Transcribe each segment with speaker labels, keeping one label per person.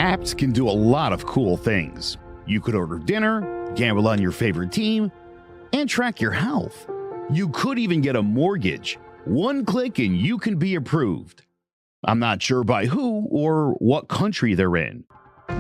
Speaker 1: Apps can do a lot of cool things. You could order dinner, gamble on your favorite team, and track your health. You could even get a mortgage. One click and you can be approved. I'm not sure by who or what country they're in.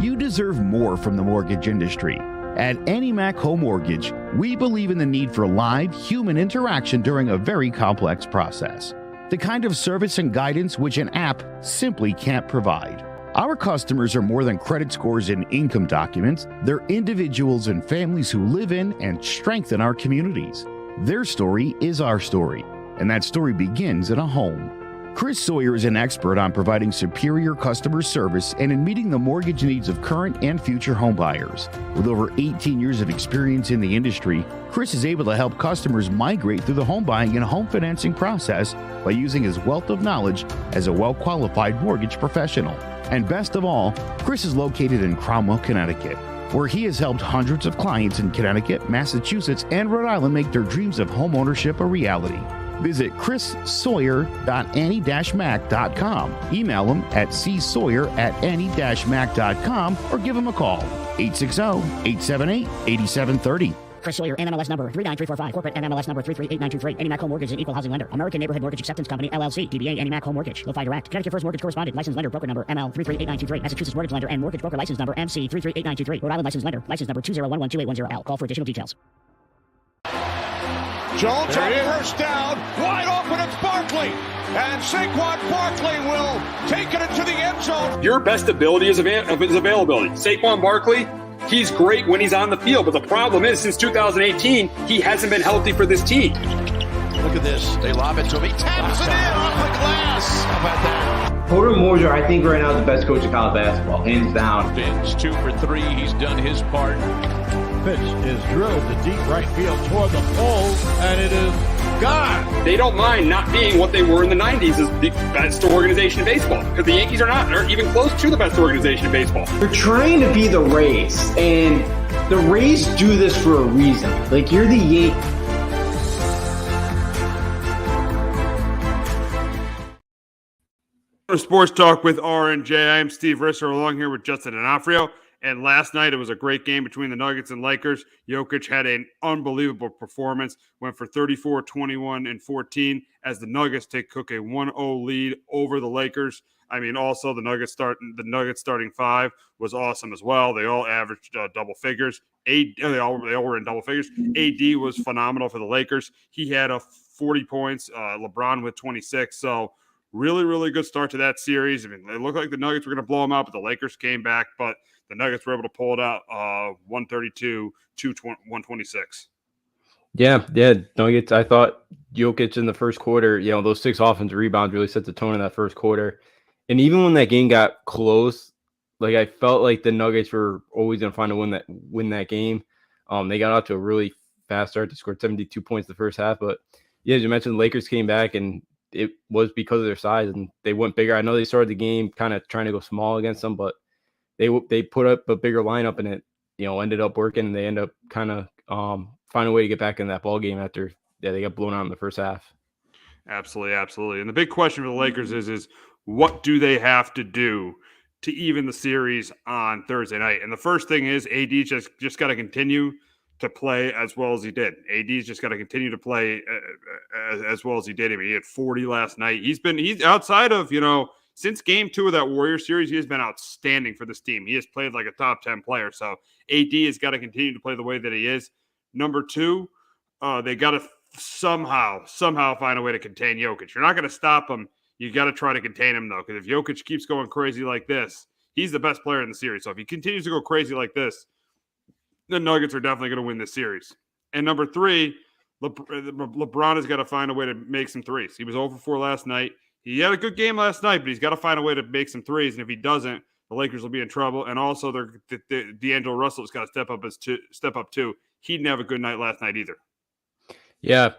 Speaker 1: You deserve more from the mortgage industry. At AnyMac Home Mortgage, we believe in the need for live human interaction during a very complex process. The kind of service and guidance which an app simply can't provide. Our customers are more than credit scores and income documents. They're individuals and families who live in and strengthen our communities. Their story is our story, and that story begins in a home. Chris Sawyer is an expert on providing superior customer service and in meeting the mortgage needs of current and future homebuyers. With over 18 years of experience in the industry, Chris is able to help customers migrate through the home buying and home financing process by using his wealth of knowledge as a well-qualified mortgage professional. And best of all, Chris is located in Cromwell, Connecticut, where he has helped hundreds of clients in Connecticut, Massachusetts, and Rhode Island make their dreams of home ownership a reality. Visit chrissawyer.any-mac.com. Email him at csawyer@any-mac.com or give him a call, 860-878-8730.
Speaker 2: Chris Sawyer, NMLS number 39345, corporate NMLS number 338923. AnyMac Home Mortgage is an equal housing lender. American Neighborhood Mortgage Acceptance Company, LLC. DBA AnyMac Home Mortgage. Lo-Fi Direct. Connecticut First Mortgage Correspondent. License lender. Broker number ML 338923. Massachusetts Mortgage Lender and Mortgage Broker License number MC 338923. Rhode Island License Lender. License number 201128110L. Call for additional details.
Speaker 3: Jones on first down, wide open, it's Barkley, and Saquon Barkley will take it into the end zone.
Speaker 4: Your best ability is availability. Saquon Barkley, he's great when he's on the field, but the problem is since 2018, he hasn't been healthy for this team.
Speaker 3: Look at this, they lob it to him, he taps it in off the glass. How about that?
Speaker 5: Porter Moser, I think right now is the best coach in college basketball, hands down.
Speaker 3: Fins 2 for 3, he's done his part.
Speaker 6: Pitch is drilled to deep right field toward the pole, and it is gone.
Speaker 4: They don't mind not being what they were in the 90s as the best organization in baseball, because the Yankees are not. They're even close to the best organization in baseball.
Speaker 5: You're trying to be the Rays, and the Rays do this for a reason. Like, you're the Yankees.
Speaker 7: Sports Talk with R&J. I am Steve Risser, along here with Justin D'Onofrio. And last night, it was a great game between the Nuggets and Lakers. Jokic had an unbelievable performance, went for 34, 21, and 14 as the Nuggets took a 1-0 lead over the Lakers. I mean, also the Nuggets starting five was awesome as well. They all averaged double figures. They all were in double figures. AD was phenomenal for the Lakers. He had 40 points. LeBron with 26. So really, really good start to that series. I mean, it looked like the Nuggets were going to blow them out, but the Lakers came back. But the Nuggets were able to pull it out 132 to 126.
Speaker 8: Yeah. Nuggets, I thought Jokic in the first quarter, those 6 offensive rebounds really set the tone in that first quarter. And even when that game got close, like I felt like the Nuggets were always going to find a win that game. They got out to a really fast start. They scored 72 points the first half. But yeah, as you mentioned, the Lakers came back, and it was because of their size, and they went bigger. I know they started the game kind of trying to go small against them, but they put up a bigger lineup, and it ended up working. And they end up kind of find a way to get back in that ball game after they got blown out in the first half.
Speaker 7: Absolutely. And the big question for the Lakers is what do they have to do to even the series on Thursday night? And the first thing is AD just got to continue to play as well as he did. AD's just got to continue to play as well as he did. I mean, he had 40 last night. He's outside of, since game 2 of that Warriors series, he has been outstanding for this team. He has played like a top 10 player. So AD has got to continue to play the way that he is. Number 2, they got to somehow find a way to contain Jokic. You're not going to stop him. You got to try to contain him, though, because if Jokic keeps going crazy like this, he's the best player in the series. So if he continues to go crazy like this, the Nuggets are definitely going to win this series. And number 3, LeBron has got to find a way to make some threes. He was 0 for 4 last night. He had a good game last night, but he's got to find a way to make some threes. And if he doesn't, the Lakers will be in trouble. And also, D'Angelo Russell's got to step up too. He didn't have a good night last night either.
Speaker 8: Yeah.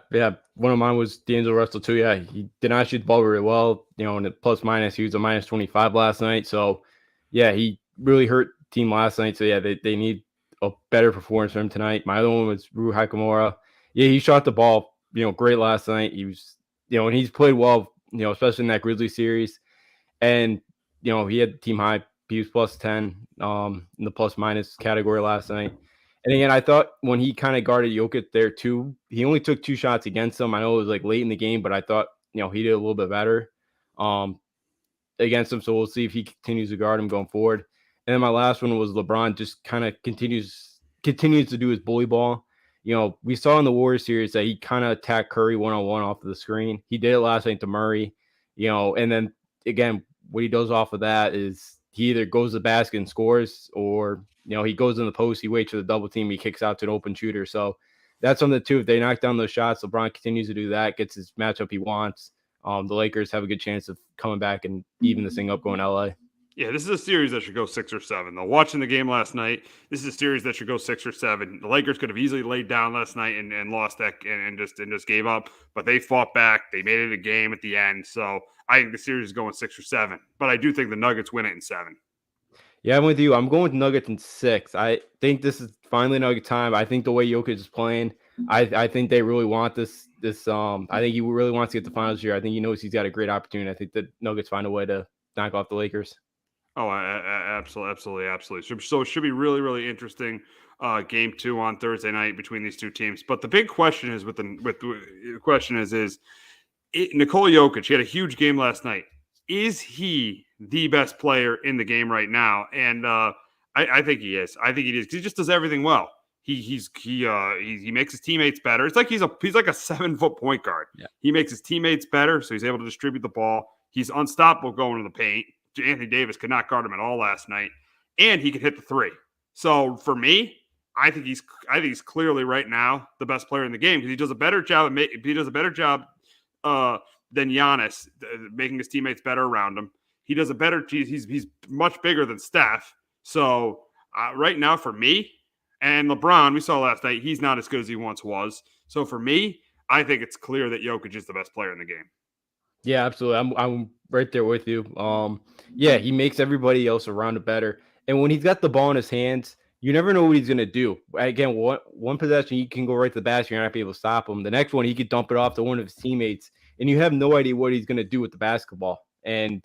Speaker 8: One of mine was D'Angelo Russell too. Yeah, he did not shoot the ball very well. In the plus minus, he was a minus 25 last night. So yeah, he really hurt the team last night. So yeah, they need a better performance from him tonight. My other one was Rui Hachimura. Yeah, he shot the ball, great last night. He was, and he's played well, especially in that Grizzlies series. And, he had team high He was plus 10 in the plus minus category last night. And again, I thought when he kind of guarded Jokic there too, he only took 2 shots against him. I know it was like late in the game, but I thought, he did a little bit better against him. So we'll see if he continues to guard him going forward. And then my last one was LeBron just kind of continues to do his bully ball. We saw in the Warriors series that he kind of attacked Curry one-on-one off of the screen. He did it last night to Murray, and then again, what he does off of that is he either goes to the basket and scores, or, he goes in the post, he waits for the double team, he kicks out to an open shooter. So that's something too. If they knock down those shots, LeBron continues to do that, gets his matchup he wants. The Lakers have a good chance of coming back and even this thing up going to LA.
Speaker 7: Yeah, this is a series that should go 6 or 7. Though watching the game last night, this is a series that should go 6 or 7. The Lakers could have easily laid down last night and lost that and just gave up, but they fought back. They made it a game at the end. So I think the series is going 6 or 7. But I do think the Nuggets win it in 7.
Speaker 8: Yeah, I'm with you. I'm going with Nuggets in 6. I think this is finally Nugget time. I think the way Jokic is playing, I think they really want this. I think he really wants to get the finals here. I think he knows he's got a great opportunity. I think the Nuggets find a way to knock off the Lakers.
Speaker 7: Oh, absolutely. So it should be really, really interesting. Game 2 on Thursday night between these two teams. But the big question is Nikola Jokic. He had a huge game last night. Is he the best player in the game right now? And I think he is. I think he is. He just does everything well. He makes his teammates better. It's like he's like a 7-foot point guard.
Speaker 8: Yeah.
Speaker 7: He makes his teammates better, so he's able to distribute the ball. He's unstoppable going to the paint. Anthony Davis could not guard him at all last night, and he could hit the 3. So for me, I think he's clearly right now the best player in the game because he does a better job. Than Giannis, making his teammates better around him. He does a better. He's much bigger than Steph. So right now for me and LeBron, we saw last night he's not as good as he once was. So for me, I think it's clear that Jokic is the best player in the game.
Speaker 8: Yeah, absolutely. I'm right there with you. Yeah, he makes everybody else around it better. And when he's got the ball in his hands, you never know what he's going to do. Again, one possession, he can go right to the basket. You're not going to be able to stop him. The next one, he could dump it off to one of his teammates, and you have no idea what he's going to do with the basketball. And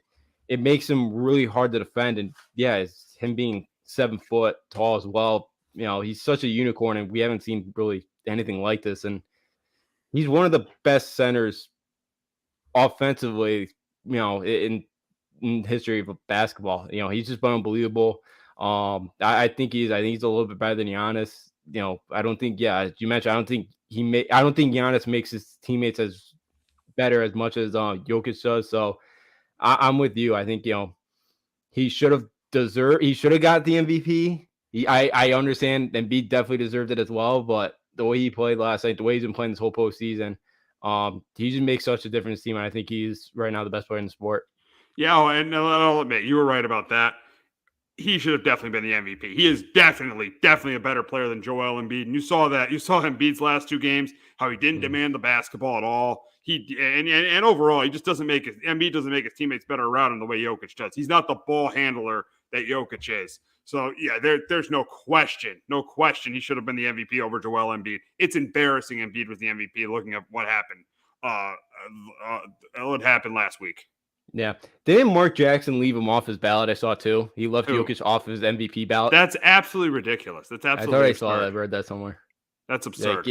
Speaker 8: it makes him really hard to defend. And, yeah, it's him being 7 foot tall as well. He's such a unicorn, and we haven't seen really anything like this. And he's one of the best centers offensively, in history of basketball. He's just been unbelievable. I think he's a little bit better than Giannis. I don't think, as you mentioned, I don't think Giannis makes his teammates as better as much as Jokic does. So I'm with you. I think he should have got the MVP. I understand Embiid definitely deserved it as well, but the way he played last night, the way he's been playing this whole postseason, he just makes such a difference team, and I think he's right now the best player in the sport.
Speaker 7: Yeah, and I'll admit you were right about that. He should have definitely been the MVP. He is definitely a better player than Joel Embiid. And you saw that. You saw Embiid's last 2 games, how he didn't demand the basketball at all. And overall, Embiid doesn't make his teammates better around him the way Jokic does. He's not the ball handler that Jokic is. So yeah, there's no question. He should have been the MVP over Joel Embiid. It's embarrassing Embiid was the MVP looking at what happened. It happened last week.
Speaker 8: Yeah. Didn't Mark Jackson leave him off his ballot? I saw too. He left Jokic off his MVP ballot.
Speaker 7: That's absolutely ridiculous. That's absolutely
Speaker 8: I thought I saw that. I read that somewhere.
Speaker 7: That's absurd.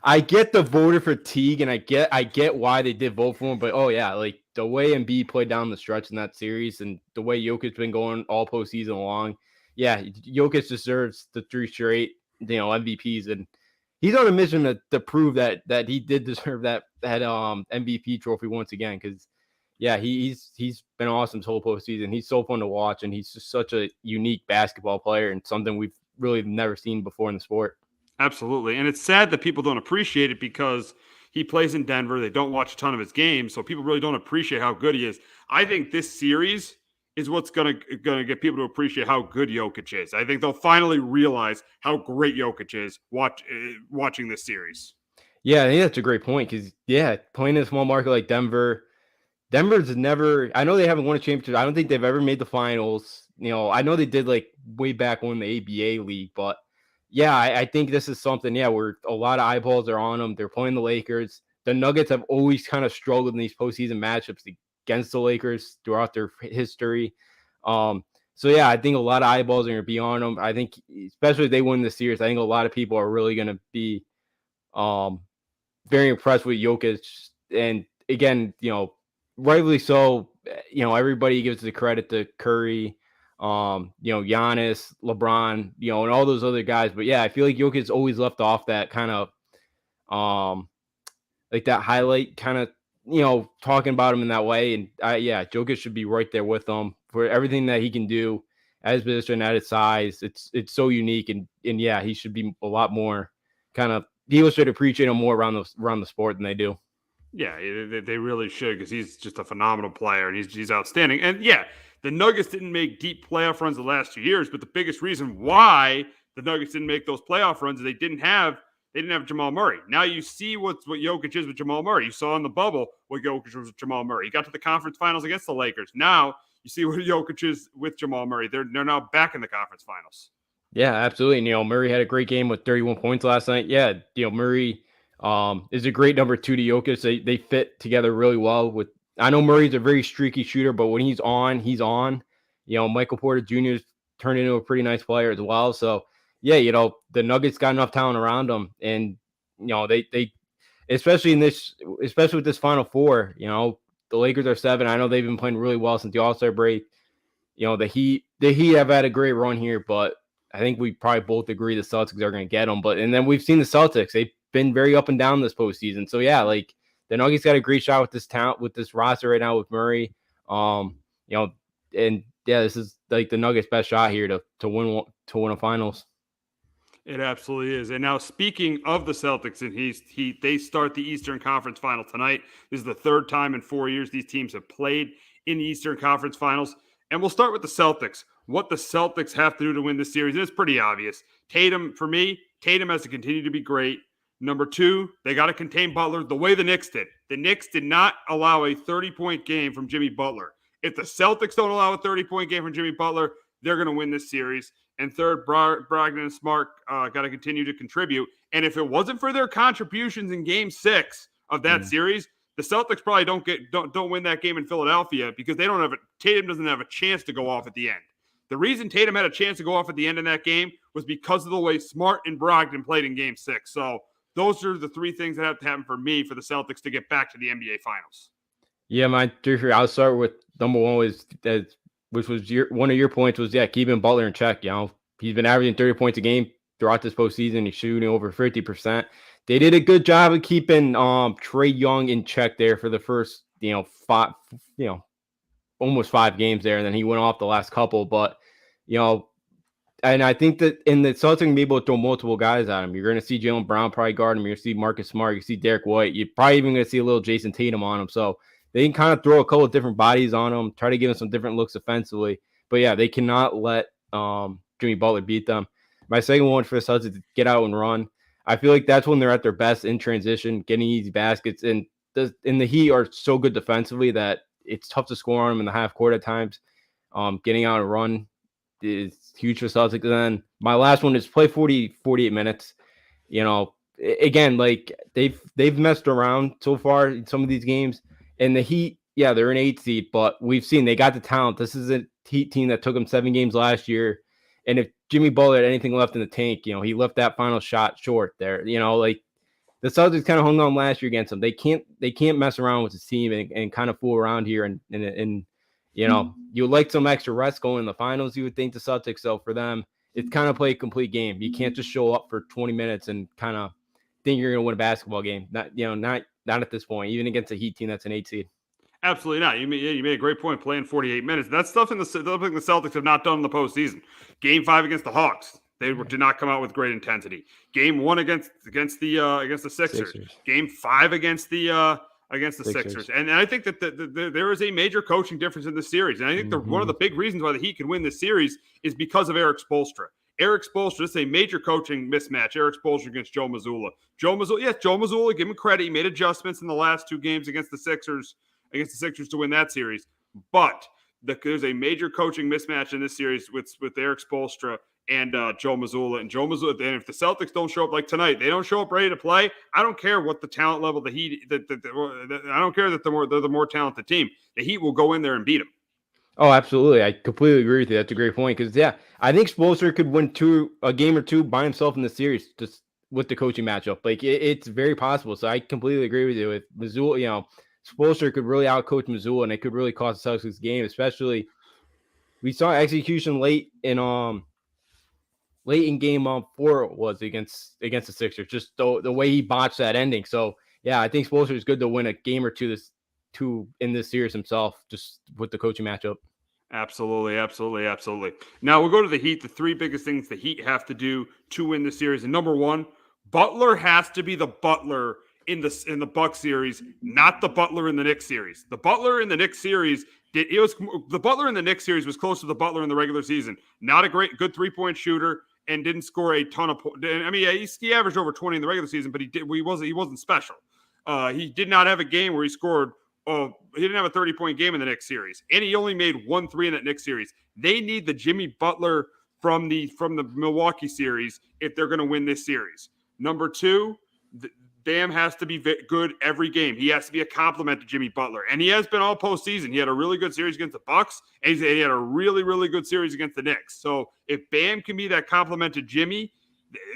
Speaker 8: I get the voter fatigue, and I get why they did vote for him, but like the way Embiid played down the stretch in that series and the way Jokic's been going all postseason long, Jokic deserves the 3 straight, MVPs, and he's on a mission to prove that he did deserve that MVP trophy once again, because he's been awesome this whole postseason. He's so fun to watch, and he's just such a unique basketball player and something we've really never seen before in the sport.
Speaker 7: Absolutely. And it's sad that people don't appreciate it because he plays in Denver. They don't watch a ton of his games, so people really don't appreciate how good he is. I think this series is what's going to get people to appreciate how good Jokic is. I think they'll finally realize how great Jokic is watching this series. Yeah,
Speaker 8: I think that's a great point because, playing in a small market like Denver's never – I know they haven't won a championship. I don't think they've ever made the finals. I know they did like way back when the ABA league, but – I think this is something, where a lot of eyeballs are on them. They're playing the Lakers. The Nuggets have always kind of struggled in these postseason matchups against the Lakers throughout their history. So yeah, I think a lot of eyeballs are going to be on him. I think, especially if they win the series, I think a lot of people are really going to be very impressed with Jokic. And again, rightly so. Everybody gives the credit to Curry, Giannis, LeBron, and all those other guys. But yeah, I feel like Jokic's always left off that kind of like that highlight kind of, talking about him in that way. And Jokic should be right there with him for everything that he can do at his position, at his size. It's so unique. And yeah, he should be a lot more kind of, people should appreciate him more around the sport than they do.
Speaker 7: Yeah, they really should, because he's just a phenomenal player and he's outstanding. And yeah, the Nuggets didn't make deep playoff runs the last 2 years, but the biggest reason why the Nuggets didn't make those playoff runs is they didn't have Jamal Murray. Now you see what Jokic is with Jamal Murray. You saw in the bubble what Jokic was with Jamal Murray. He got to the conference finals against the Lakers. Now you see what Jokic is with Jamal Murray. They're now back in the conference finals.
Speaker 8: Yeah, absolutely. And, Murray had a great game with 31 points last night. Yeah, Murray is a great number 2 to Jokic. They fit together really well. I know Murray's a very streaky shooter, but when he's on, he's on. Michael Porter Jr.'s turned into a pretty nice player as well. So yeah, the Nuggets got enough talent around them, and they especially with this Final Four, the Lakers are 7. I know they've been playing really well since the All-Star break. The Heat have had a great run here, but I think we probably both agree the Celtics are going to get them. And then we've seen the Celtics; they've been very up and down this postseason. So yeah, like the Nuggets got a great shot with this talent, with this roster right now with Murray. And yeah, this is like the Nuggets' best shot here to win a finals.
Speaker 7: It absolutely is. And now, speaking of the Celtics, and they start the Eastern Conference Final tonight. This is the 3rd time in 4 years these teams have played in the Eastern Conference Finals. And we'll start with the Celtics. What the Celtics have to do to win this series, and it's pretty obvious. Tatum has to continue to be great. Number 2, they got to contain Butler the way the Knicks did. The Knicks did not allow a 30-point game from Jimmy Butler. If the Celtics don't allow a 30-point game from Jimmy Butler, they're going to win this series. And 3rd, Brogdon and Smart got to continue to contribute. And if it wasn't for their contributions in Game 6 of that series, the Celtics probably don't win that game in Philadelphia, because Tatum doesn't have a chance to go off at the end. The reason Tatum had a chance to go off at the end in that game was because of the way Smart and Brogdon played in Game 6. So those are the 3 things that have to happen for me for the Celtics to get back to the NBA Finals.
Speaker 8: Yeah, my 3 I'll start with number 1 which was one of your points was, keeping Butler in check. He's been averaging 30 points a game throughout this postseason. He's shooting over 50%. They did a good job of keeping Trae Young in check there for the first, 5, almost 5 games there. And then he went off the last couple. But, and I think that in the Celtics can be able to throw multiple guys at him. You're going to see Jaylen Brown probably guard him. You're going to see Marcus Smart. You see Derek White. You're probably even going to see a little Jason Tatum on him. So they can kind of throw a couple of different bodies on him, try to give him some different looks offensively. But yeah, they cannot let Jimmy Butler beat them. My second one for the Celtics is to get out and run. I feel like that's when they're at their best in transition, getting easy baskets. And the Heat are so good defensively that it's tough to score on them in the half court at times. Getting out and run is huge for Celtics. And then my last one is play 48 minutes. Again, like they've messed around so far in some of these games. And the Heat, yeah, they're an 8 seed, but we've seen they got the talent. This is a Heat team that took them 7 games last year. And if Jimmy Butler had anything left in the tank, he left that final shot short there. Like the Celtics kind of hung on last year against them. They can't mess around with this team and kind of fool around here. And you would like some extra rest going in the finals, you would think, the Celtics. So for them, it's kind of play a complete game. You can't just show up for 20 minutes and kind of think you're going to win a basketball game. Not at this point, even against a Heat team that's an 8 seed.
Speaker 7: Absolutely not. You made a great point playing 48 minutes. That's stuff the Celtics have not done in the postseason. Game 5 against the Hawks, they did not come out with great intensity. Game 1 against the Sixers. Game 5 against the Sixers. And I think that there is a major coaching difference in this series. And I think one of the big reasons why the Heat can win this series is because of Eric Spoelstra. Eric Spoelstra, this is a major coaching mismatch. Eric Spoelstra against Joe Mazzulla. Joe Mazzulla, give him credit. He made adjustments in the last 2 games against the Sixers to win that series. But there's a major coaching mismatch in this series with Eric Spoelstra and Joe Mazzulla. And and if the Celtics don't show up like tonight, they don't show up ready to play. I don't care what the talent level I don't care that they're the more talented team. The Heat will go in there and beat them.
Speaker 8: Oh, absolutely. I completely agree with you. That's a great point. Because yeah, I think Spoelstra could win a game or two by himself in the series, just with the coaching matchup. Like it's very possible. So I completely agree with you. With Missoula, Spoelstra could really outcoach Missoula, and it could really cost the Celtics game. Especially we saw execution late in game 4 was against the Sixers. Just the way he botched that ending. So yeah, I think Spoelstra is good to win a game or two in this series himself, just with the coaching matchup.
Speaker 7: Absolutely, absolutely, absolutely. Now we'll go to the Heat. The three biggest things the Heat have to do to win the series. And number one, Butler has to be the Butler in the Bucks series, not the Butler in the Knicks series. The Butler in the Knicks series the Butler in the Knicks series was close to the Butler in the regular season. Not a good 3-point shooter and didn't score a ton of points. I mean, he averaged over 20 in the regular season, but he wasn't special. He did not have a game where he scored. Oh, he didn't have a 30-point game in the Knicks series, and he only made 1 3 in that Knicks series. They need the Jimmy Butler from the Milwaukee series if they're going to win this series. Number two, Bam has to be good every game. He has to be a complement to Jimmy Butler, and he has been all postseason. He had a really good series against the Bucks, and he had a really, really good series against the Knicks. So if Bam can be that complement to Jimmy,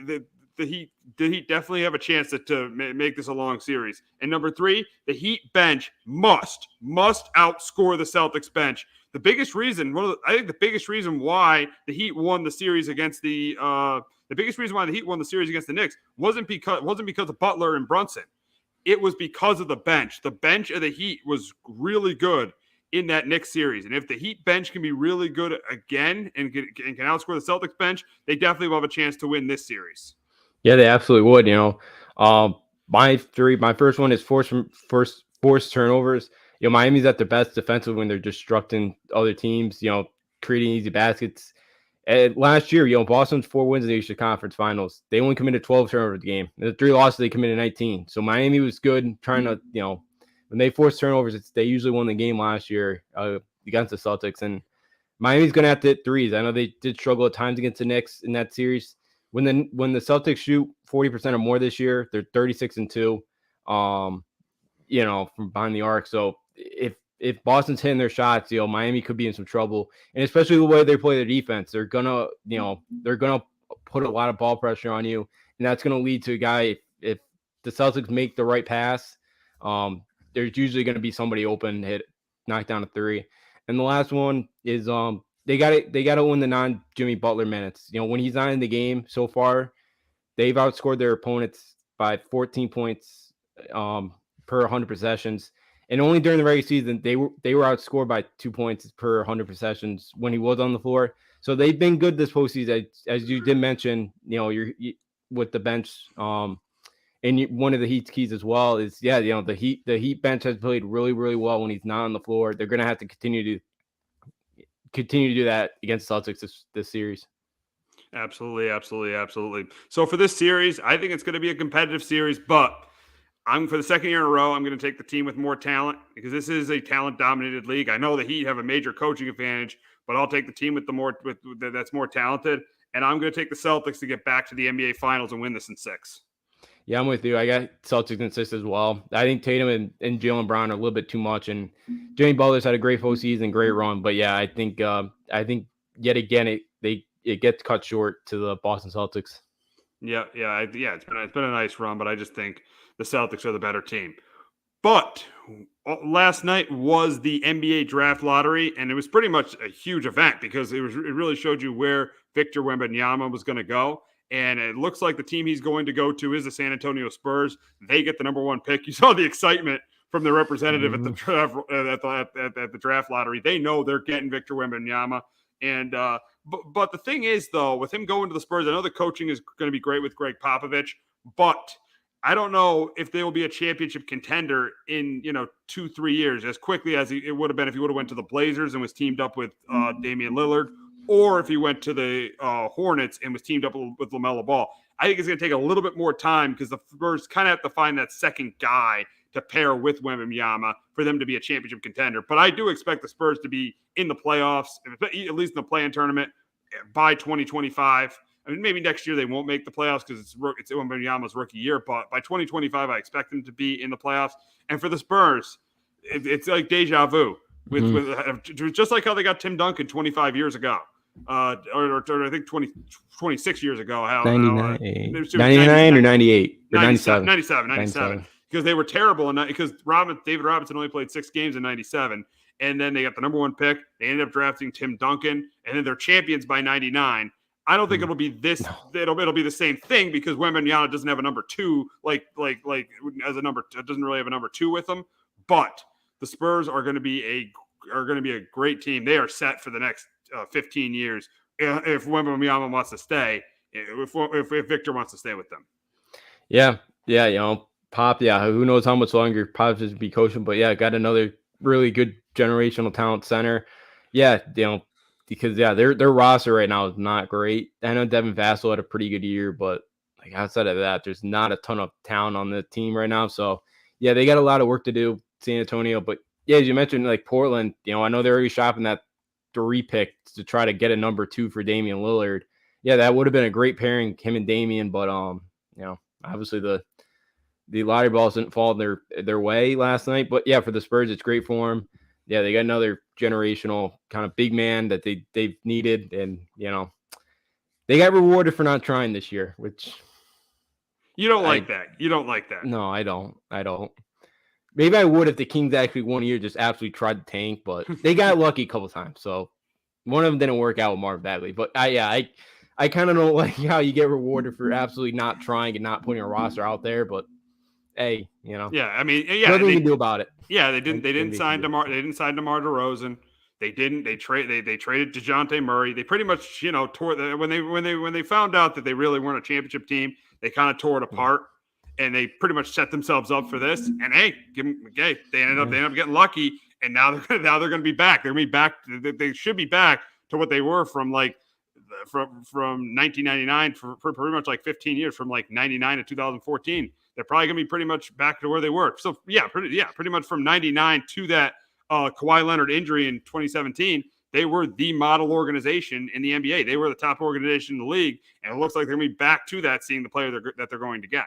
Speaker 7: the Heat definitely have a chance to make this a long series. And number three, the Heat bench must outscore the Celtics bench. The biggest reason why the Heat won the series against the Knicks wasn't because of Butler and Brunson. It was because of the bench. The bench of the Heat was really good in that Knicks series. And if the Heat bench can be really good again and can outscore the Celtics bench, they definitely will have a chance to win this series.
Speaker 8: Yeah, they absolutely would. My first one is forced turnovers. Miami's at their best defensively when they're disrupting other teams, creating easy baskets. And last year, Boston's 4 wins in the Eastern Conference Finals. They only committed 12 turnovers a game. The 3 losses, they committed 19. So Miami was good trying to, when they force turnovers, they usually won the game last year against the Celtics. And Miami's going to have to hit threes. I know they did struggle at times against the Knicks in that series. When the Celtics shoot 40% or more this year, they're 36-2, from behind the arc. So if Boston's hitting their shots, Miami could be in some trouble. And especially the way they play their defense, they're gonna put a lot of ball pressure on you, and that's gonna lead to a guy. If the Celtics make the right pass, there's usually gonna be somebody open, knock down a three. And the last one is They got to win the non-Jimmy Butler minutes. When he's not in the game so far, they've outscored their opponents by 14 points per 100 possessions. And only during the regular season, they were outscored by 2 points per 100 possessions when he was on the floor. So they've been good this postseason, as you did mention. You're with the bench. And one of the Heat's keys as well is the Heat bench has played really, really well when he's not on the floor. They're going to have to continue to do that against Celtics this series.
Speaker 7: Absolutely, absolutely, absolutely. So for this series, I think it's going to be a competitive series, but for the second year in a row, I'm going to take the team with more talent because this is a talent-dominated league. I know the Heat have a major coaching advantage, but I'll take the team that's more talented, and I'm going to take the Celtics to get back to the NBA Finals and win this in 6.
Speaker 8: Yeah, I'm with you. I got Celtics in 6 as well. I think Tatum and Jaylen Brown are a little bit too much, and Jimmy Butler's had a great postseason, great run. But yeah, I think yet again it gets cut short to the Boston Celtics.
Speaker 7: Yeah. It's been a nice run, but I just think the Celtics are the better team. But last night was the NBA draft lottery, and it was pretty much a huge event because it really showed you where Victor Wembanyama was going to go. And it looks like the team he's going to go to is the San Antonio Spurs. They get the number 1 pick. You saw the excitement from the representative at the draft lottery. They know they're getting Victor Wembanyama. And but the thing is, though, with him going to the Spurs, I know the coaching is going to be great with Greg Popovich, but I don't know if they will be a championship contender in 2-3 years as quickly as it would have been if he would have went to the Blazers and was teamed up with Damian Lillard. Or if he went to the Hornets and was teamed up with LaMelo Ball. I think it's going to take a little bit more time because the Spurs kind of have to find that second guy to pair with Wembanyama for them to be a championship contender. But I do expect the Spurs to be in the playoffs, at least in the play-in tournament, by 2025. I mean, maybe next year they won't make the playoffs because it's Wembanyama's rookie year. But by 2025, I expect them to be in the playoffs. And for the Spurs, it's like deja vu. with just like how they got Tim Duncan 25 years ago, or I think 26 years ago.
Speaker 8: 99 or 98 or 97.
Speaker 7: 97. Because they were terrible, and because David Robinson only played 6 games in 97, and then they got the number 1 pick. They ended up drafting Tim Duncan, and then they're champions by 99. I don't think it'll be this. No. It'll be the same thing because Wembanyama doesn't have a number 2, like as a number. It doesn't really have a number 2 with them. But the Spurs are going to be a great team. They are set for the next 15 years if Wembanyama wants to stay. If Victor wants to stay with them.
Speaker 8: Yeah. Pop. Yeah, who knows how much longer Pop is be coaching? But yeah, got another really good generational talent center. Yeah, because their roster right now is not great. I know Devin Vassell had a pretty good year, but like outside of that, there's not a ton of talent on the team right now. So yeah, they got a lot of work to do, San Antonio. But yeah, as you mentioned, like Portland, I know they're already shopping that 3 pick to try to get a number 2 for Damian Lillard. Yeah, that would have been a great pairing, him and Damian. But obviously the lottery balls didn't fall their way last night. But yeah, for the Spurs, it's great for them. Yeah, they got another generational kind of big man that they've needed, and they got rewarded for not trying this year, which
Speaker 7: you don't like that. You don't like that.
Speaker 8: No, I don't. Maybe I would if the Kings actually one year just absolutely tried to tank, but they got lucky a couple times. So one of them didn't work out with Marvin Bagley. But I kind of don't like how you get rewarded for absolutely not trying and not putting a roster out there. But hey,
Speaker 7: Yeah, I mean,
Speaker 8: nothing we can do about it.
Speaker 7: Yeah, they didn't sign DeMar DeRozan. They traded DeJounte Murray. They pretty much, tore when they found out that they really weren't a championship team, they kind of tore it apart, and they pretty much set themselves up for this. And hey, they ended up getting lucky, and now they're going to be back. They're going to be back. They should be back to what they were from 1999 for pretty much like 15 years, from like 99 to 2014. They're probably going to be pretty much back to where they were. So pretty much from 99 to that Kawhi Leonard injury in 2017, they were the model organization in the NBA. They were the top organization in the league, and it looks like they're going to be back to that, seeing the player that they're going to get.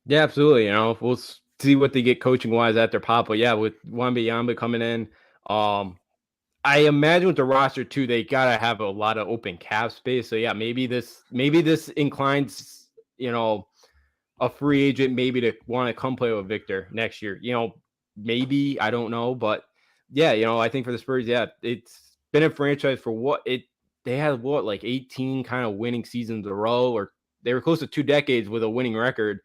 Speaker 8: Yeah, absolutely. We'll see what they get coaching wise after Pop. But yeah, with Wembanyama coming in, I imagine with the roster too, they gotta have a lot of open cap space. So yeah, maybe this inclines, a free agent maybe to want to come play with Victor next year. Maybe, I don't know, but yeah, I think for the Spurs, yeah, it's been a franchise for they had like 18 kind of winning seasons in a row, or they were close to 2 decades with a winning record.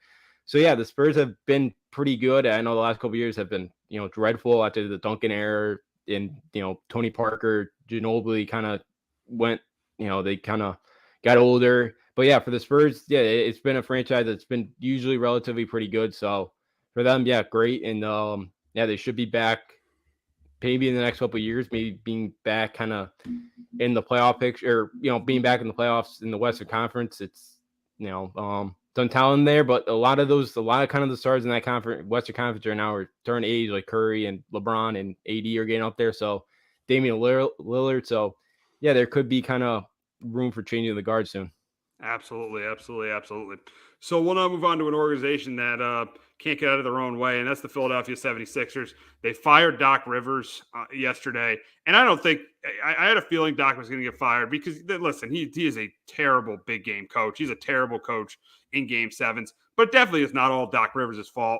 Speaker 8: So yeah, the Spurs have been pretty good. I know the last couple of years have been, dreadful after the Duncan era, and Tony Parker, Ginobili kind of went, they kind of got older. But yeah, for the Spurs, yeah, it's been a franchise that's been usually relatively pretty good. So for them, yeah, great. And yeah, they should be back maybe in the next couple of years, maybe being back kind of in the playoff picture, or, being back in the playoffs in the Western Conference. It's, some talent there, but a lot of kind of the stars in that Western Conference are now turning age, like Curry and LeBron and AD are getting up there. So Damian Lillard. So yeah, there could be kind of room for changing the guard soon.
Speaker 7: Absolutely. So we'll now move on to an organization that can't get out of their own way, and that's the Philadelphia 76ers. They fired Doc Rivers yesterday, and I don't think – I had a feeling Doc was going to get fired because, listen, he is a terrible big game coach. He's a terrible coach in Game 7s, but definitely is not all Doc Rivers' fault.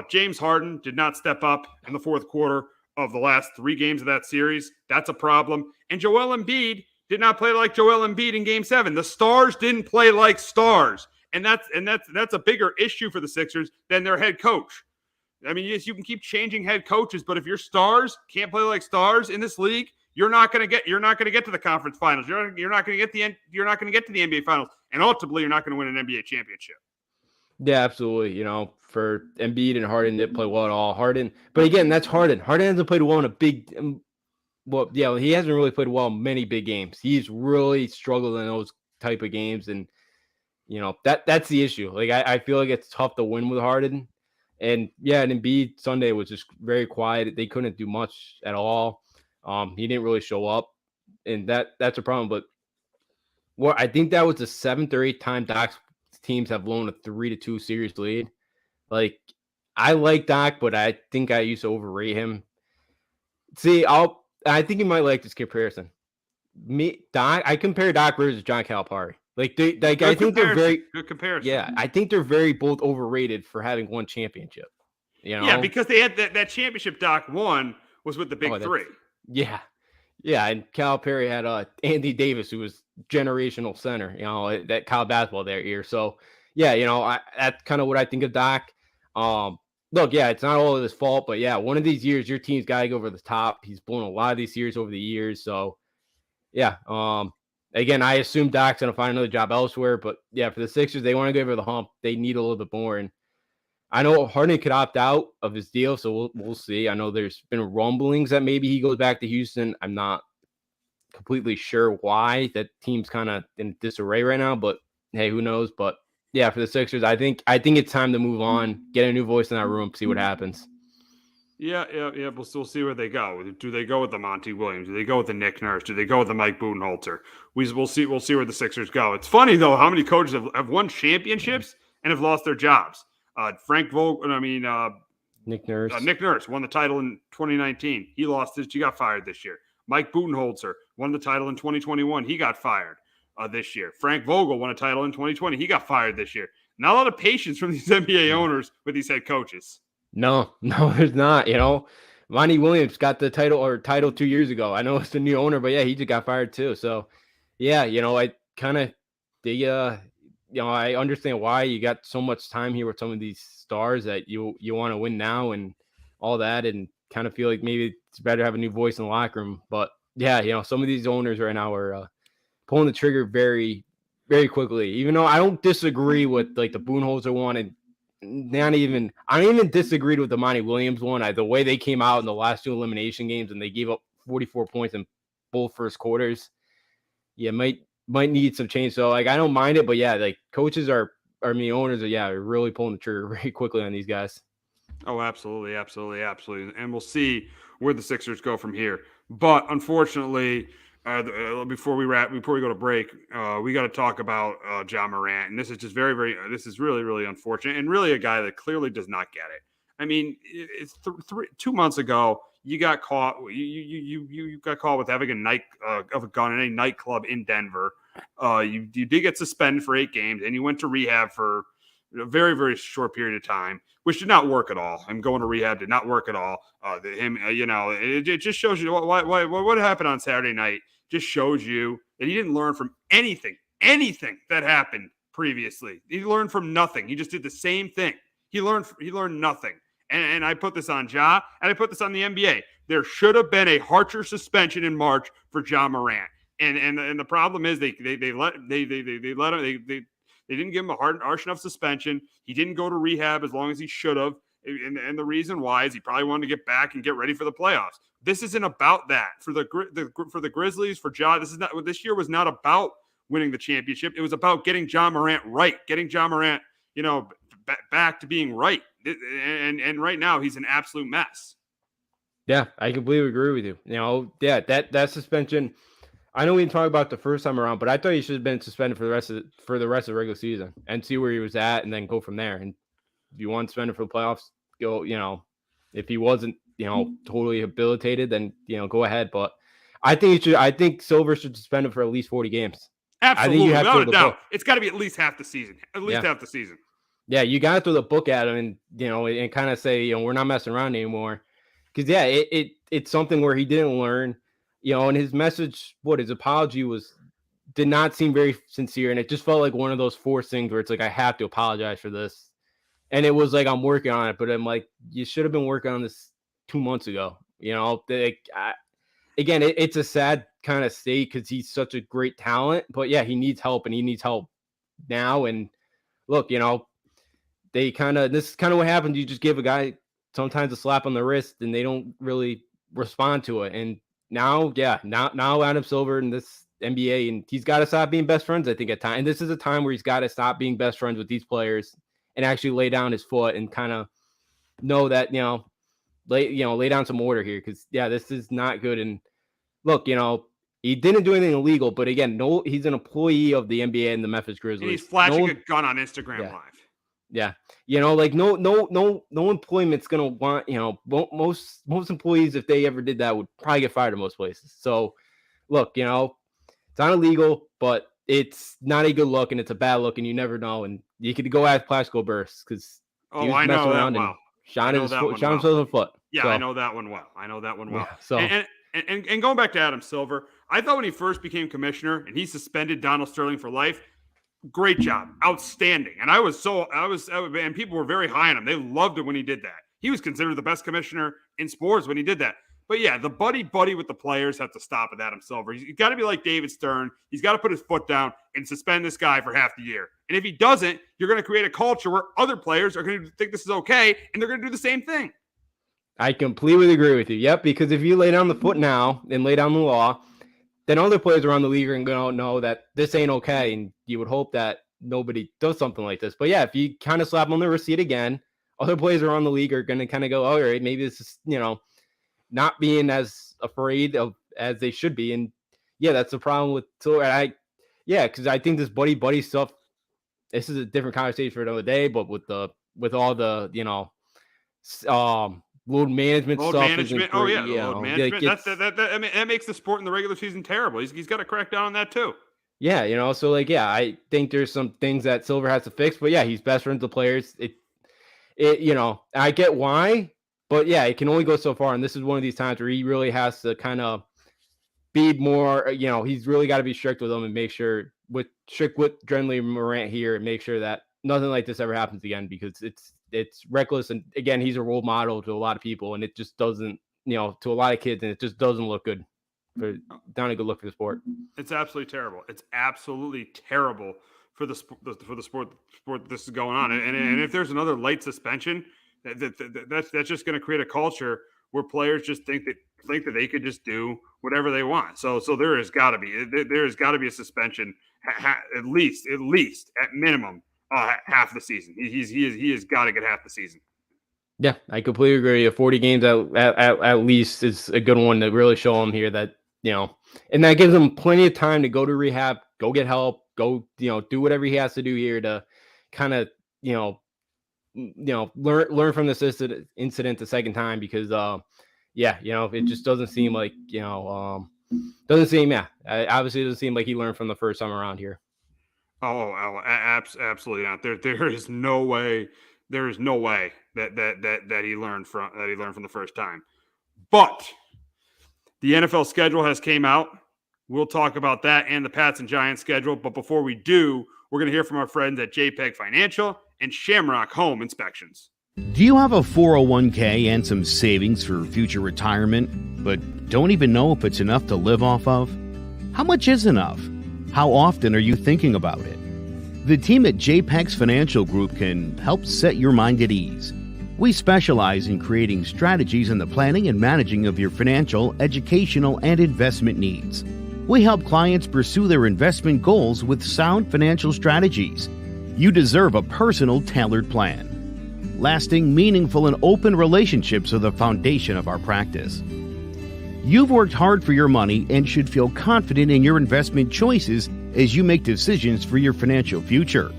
Speaker 7: James Harden did not step up in the fourth quarter of the last 3 games of that series. That's a problem. And Joel Embiid did not play like Joel Embiid in Game 7. The stars didn't play like stars. And that's a bigger issue for the Sixers than their head coach. I mean, yes, you can keep changing head coaches, but if your stars can't play like stars in this league, you're not going to get to the conference finals. You're not going to get to the NBA finals, and ultimately, you're not going to win an NBA championship.
Speaker 8: Yeah, absolutely. For Embiid and Harden, didn't play well at all. But again, that's Harden. Harden hasn't played well in a big. Well, yeah, he hasn't really played well in many big games. He's really struggled in those type of games, and that's the issue. Like I feel like it's tough to win with Harden, and yeah, and Embiid Sunday was just very quiet. They couldn't do much at all. He didn't really show up, and that's a problem. But I think that was the 7th or 8th time Doc's teams have blown a 3-2 series lead. Like I like Doc, but I think I used to overrate him. See, I think you might like this comparison. I compare Doc Rivers to John Calipari. I think they're very
Speaker 7: good comparison.
Speaker 8: Yeah, I think they're very both overrated for having won championship.
Speaker 7: Yeah, because they had that championship Doc won was with the big three.
Speaker 8: Yeah. Yeah, and Calipari had Andy Davis, who was generational center, that college basketball that year. So, yeah, that's kind of what I think of Doc. Look, yeah, it's not all of his fault, but yeah, one of these years, your team's got to go over the top. He's blown a lot of these years over the years. So, yeah, again, I assume Doc's going to find another job elsewhere, but yeah, for the Sixers, they want to go over the hump. They need a little bit more. And I know Harden could opt out of his deal, so we'll see. I know there's been rumblings that maybe he goes back to Houston. I'm not completely sure why. That team's kind of in disarray right now, but hey, who knows? But yeah, for the Sixers, I think it's time to move on, get a new voice in that room, see what happens.
Speaker 7: Yeah. We'll still see where they go. Do they go with the Monty Williams? Do they go with the Nick Nurse? Do they go with the Mike Budenholzer? We'll see. We'll see where the Sixers go. It's funny though how many coaches have won championships and have lost their jobs. Frank Vogel.
Speaker 8: Nick Nurse.
Speaker 7: Nick Nurse won the title in 2019. He lost this. He got fired this year. Mike Budenholzer won the title in 2021. He got fired this year. Frank Vogel won a title in 2020. He got fired this year. Not a lot of patience from these NBA owners with these head coaches.
Speaker 8: No, there's not. Monty Williams got the title 2 years ago. I know it's the new owner, but yeah, he just got fired too. So yeah, I kind of I understand why you got so much time here with some of these stars that you want to win now and all that, and kind of feel like maybe it's better to have a new voice in the locker room. But yeah, some of these owners right now are pulling the trigger very, very quickly. Even though I don't disagree with like the Budenholzer one, and I don't even disagreed with the Monty Williams one. The way they came out in the last two elimination games and they gave up 44 points in both first quarters, yeah, might need some change. So like I don't mind it, but yeah, like owners are really pulling the trigger very quickly on these guys.
Speaker 7: Oh, absolutely. And we'll see where the Sixers go from here. But unfortunately, before we go to break, we got to talk about Ja Morant. And this is just this is really, really unfortunate, and really a guy that clearly does not get it. I mean, it's 2 months ago, you got caught. You got caught with having a gun in a nightclub in Denver. You did get suspended for 8 games, and you went to rehab for a very, very short period of time, which did not work at all. Him going to rehab did not work at all. It just shows you what happened on Saturday night. Just shows you that he didn't learn from anything that happened previously. He learned from nothing. He just did the same thing. He learned nothing. And I put this on Ja, and I put this on the NBA. There should have been a harsher suspension in March for Ja Morant. And the problem is they let him. They didn't give him a harsh enough suspension. He didn't go to rehab as long as he should have. And the reason why is he probably wanted to get back and get ready for the playoffs. This isn't about that for the Grizzlies, for Ja. This year was not about winning the championship. It was about getting Ja Morant right, getting Ja Morant, back to being right. And right now he's an absolute mess.
Speaker 8: Yeah, I completely agree with you. That suspension. I know we didn't talk about the first time around, but I thought he should have been suspended for the rest of the regular season and see where he was at, and then go from there. And if you want suspended for the playoffs, go. If he wasn't, totally habilitated, then go ahead. But I think Silver should suspend him for at least 40 games.
Speaker 7: Absolutely, without a doubt. It's got to be at least half the season. Half the season.
Speaker 8: Yeah, you got to throw the book at him and and kind of say we're not messing around anymore, because it's something where he didn't learn. And his message, his apology did not seem very sincere. And it just felt like one of those forced things where it's like, I have to apologize for this. And it was like, I'm working on it, but I'm like, you should have been working on this 2 months ago. It's a sad kind of state because he's such a great talent, but yeah, he needs help, and he needs help now. And look, this is kind of what happens. You just give a guy sometimes a slap on the wrist and they don't really respond to it. And now Adam Silver in this NBA, and he's got to stop being best friends, I think, at times. And this is a time where he's got to stop being best friends with these players and actually lay down his foot and kind of know that, lay down some order here, because this is not good. And look, he didn't do anything illegal, but again, he's an employee of the NBA and the Memphis Grizzlies.
Speaker 7: And he's flashing a gun on Instagram Live.
Speaker 8: Yeah. Like no employment's going to want, most employees, if they ever did that, would probably get fired in most places. So look, it's not illegal, but it's not a good look and it's a bad look and you never know. And you could go ask Plaxico Burress because he was messing around and shot himself in the foot.
Speaker 7: Yeah,
Speaker 8: so,
Speaker 7: I know that one well.
Speaker 8: Yeah, so
Speaker 7: and going back to Adam Silver, I thought when he first became commissioner and he suspended Donald Sterling for life, great job, outstanding. And and people were very high on him. They loved it when he did that. He was considered the best commissioner in sports when he did that. But yeah, the buddy with the players have to stop with Adam Silver. He's got to be like David Stern. He's got to put his foot down and suspend this guy for half the year. And if he doesn't, you're going to create a culture where other players are going to think this is okay, and they're going to do the same thing.
Speaker 8: I completely agree with you. Yep, because if you lay down the foot now and lay down the law, then other players around the league are going to know that this ain't okay, and you would hope that nobody does something like this. But yeah, if you kind of slap them on the receipt again, other players around the league are going to kind of go, all right, maybe this is, not being as afraid of as they should be. And yeah, that's the problem with Silver. Because I think this buddy stuff, this is a different conversation for another day, but with all the, load management stuff.
Speaker 7: Load management. That makes the sport in the regular season terrible. He's got to crack down on that too.
Speaker 8: Yeah, so I think there's some things that Silver has to fix, but yeah, he's best friends with the players. I get why, but yeah, it can only go so far. And this is one of these times where he really has to kind of be more, he's really got to be strict with them and make sure strict with Drenley Morant here and make sure that nothing like this ever happens again, because it's reckless. And again, he's a role model to a lot of people, and it just doesn't, to a lot of kids, and it just doesn't look good. Not a good look for the sport.
Speaker 7: It's absolutely terrible. It's absolutely terrible for the sport this is going on. And if there's another light suspension, that's just going to create a culture where players just think that they could just do whatever they want. So there has got to be a suspension at least at minimum half the season. He has got to get half the season.
Speaker 8: Yeah, I completely agree. 40 games at least is a good one to really show him here that, and that gives him plenty of time to go to rehab, go get help, go, do whatever he has to do here to kind of, learn from this incident the second time, because, it just doesn't seem like, obviously it doesn't seem like he learned from the first time around here.
Speaker 7: Oh, absolutely not. There is no way that he learned from the first time. But the NFL schedule has came out. We'll talk about that and the Pats and Giants schedule. But before we do, we're going to hear from our friends at JPEG Financial and Shamrock Home Inspections.
Speaker 1: Do you have a 401k and some savings for future retirement, but don't even know if it's enough to live off of? How much is enough? How often are you thinking about it? The team at JPEX Financial Group can help set your mind at ease. We specialize in creating strategies in the planning and managing of your financial, educational, and investment needs. We help clients pursue their investment goals with sound financial strategies. You deserve a personal, tailored plan. Lasting, meaningful, and open relationships are the foundation of our practice. You've worked hard for your money and should feel confident in your investment choices as you make decisions for your financial future.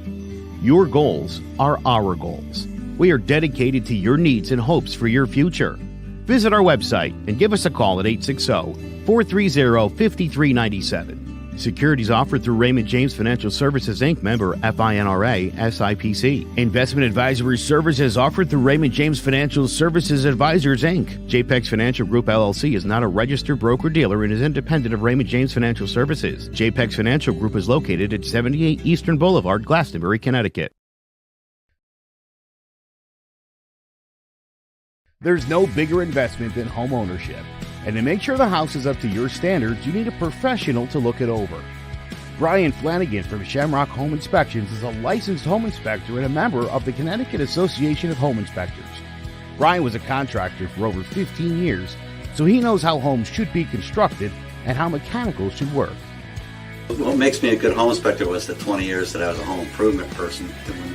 Speaker 1: Your goals are our goals. We are dedicated to your needs and hopes for your future. Visit our website and give us a call at 860-430-5397. Securities offered through Raymond James Financial Services, Inc., member FINRA, SIPC. Investment advisory services offered through Raymond James Financial Services Advisors, Inc. JPEX Financial Group, LLC is not a registered broker-dealer and is independent of Raymond James Financial Services. JPEX Financial Group is located at 78 Eastern Boulevard, Glastonbury, Connecticut. There's no bigger investment than home ownership. And to make sure the house is up to your standards, you need a professional to look it over. Brian Flanagan from Shamrock Home Inspections is a licensed home inspector and a member of the Connecticut Association of Home Inspectors. Brian was a contractor for over 15 years, so he knows how homes should be constructed and how mechanicals should work.
Speaker 9: What makes me a good home inspector was the 20 years that I was a home improvement person, doing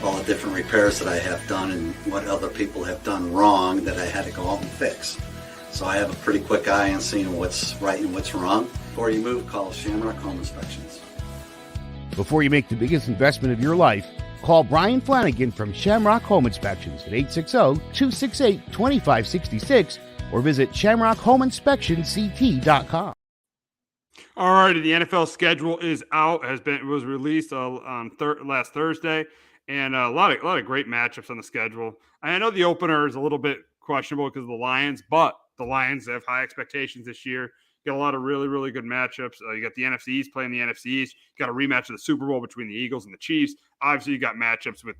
Speaker 9: all the different repairs that I have done and what other people have done wrong that I had to go out and fix. So I have a pretty quick eye on seeing what's right and what's wrong. Before you move, call Shamrock Home Inspections.
Speaker 1: Before you make the biggest investment of your life, Call Brian Flanagan from Shamrock Home Inspections at 860-268-2566 or visit shamrockhomeinspectionct.com.
Speaker 7: All righty, the NFL schedule is out. It was released on last Thursday, and a lot of great matchups on the schedule. I know the opener is a little bit questionable because of the Lions, but the Lions have high expectations this year. You got a lot of really, really good matchups. You got the NFC East playing the NFC East. You got a rematch of the Super Bowl between the Eagles and the Chiefs. Obviously, you got matchups with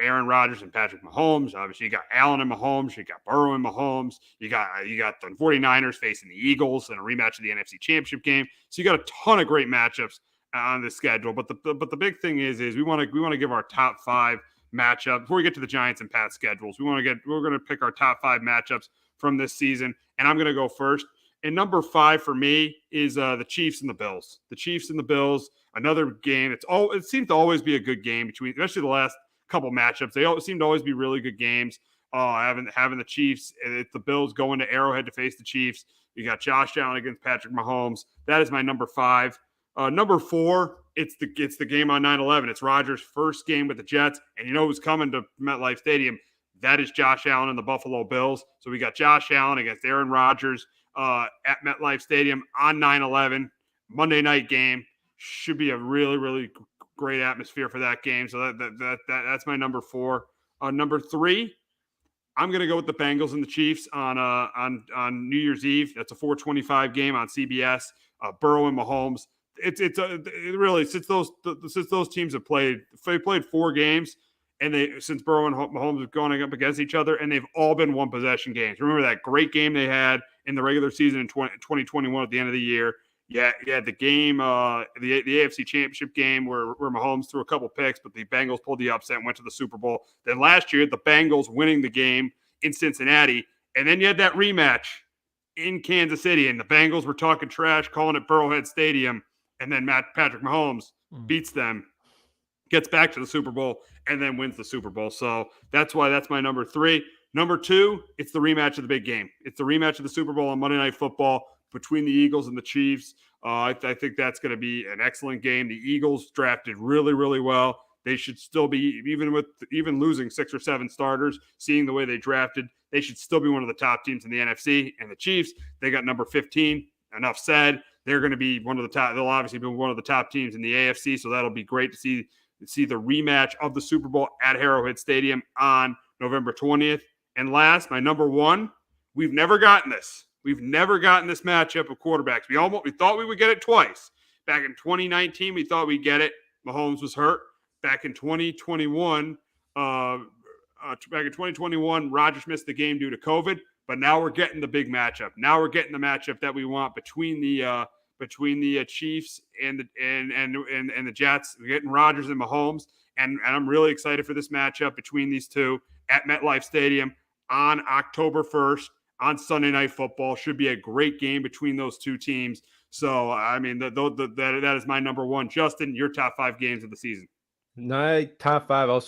Speaker 7: Aaron Rodgers and Patrick Mahomes. Obviously, you got Allen and Mahomes. You got Burrow and Mahomes. You got the 49ers facing the Eagles in a rematch of the NFC Championship game. So you got a ton of great matchups on the schedule. But the big thing is we want to give our top 5 matchup before we get to the Giants and Pats schedules. We're going to pick our top 5 matchups from this season, and I'm going to go first. And number 5 for me is the Chiefs and the Bills. The Chiefs and the Bills, another game. It seems to always be a good game between, especially the last couple matchups. They seem to always be really good games. Having the Chiefs, it's the Bills going to Arrowhead to face the Chiefs. You got Josh Allen against Patrick Mahomes. That is my number 5. Number 4, it's the game on 9/11. It's Rodgers' first game with the Jets, and you know who's coming to MetLife Stadium? That is Josh Allen and the Buffalo Bills. So we got Josh Allen against Aaron Rodgers at MetLife Stadium on 9/11. Monday night game. Should be a really, really great atmosphere for that game. So that's my number 4. Number 3, I'm going to go with the Bengals and the Chiefs on New Year's Eve. That's a 4:25 game on CBS. Burrow and Mahomes. It really since those teams have played 4 games. And since Burrow and Mahomes have gone up against each other, and they've all been one possession games. Remember that great game they had in the regular season in 2021 at the end of the year. Yeah, the game, the AFC Championship game where Mahomes threw a couple picks, but the Bengals pulled the upset and went to the Super Bowl. Then last year, the Bengals winning the game in Cincinnati, and then you had that rematch in Kansas City, and the Bengals were talking trash, calling it Burrowhead Stadium, and then Patrick Mahomes beats them, gets back to the Super Bowl, and then wins the Super Bowl. So that's why that's my number 3. Number 2, it's the rematch of the big game. It's the rematch of the Super Bowl on Monday Night Football between the Eagles and the Chiefs. I think that's going to be an excellent game. The Eagles drafted really, really well. They should still be, even losing 6 or 7 starters, seeing the way they drafted, they should still be one of the top teams in the NFC. And the Chiefs, they got number 15. Enough said. They're going to be one of the top. They'll obviously be one of the top teams in the AFC. So that'll be great to see the rematch of the Super Bowl at Arrowhead Stadium on November 20th. And last, my number 1, we've never gotten this. We've never gotten this matchup of quarterbacks. We thought we would get it twice. Back in 2019, we thought we'd get it. Mahomes was hurt. Back in 2021, Rodgers missed the game due to COVID. But now we're getting the big matchup. Now we're getting the matchup that we want between the Chiefs and the Jets. We're getting Rodgers and Mahomes, and I'm really excited for this matchup between these two at MetLife Stadium on October 1st on Sunday Night Football. Should be a great game between those two teams. So, I mean, that is my number 1. Justin, your top 5 games of the season.
Speaker 8: My top 5.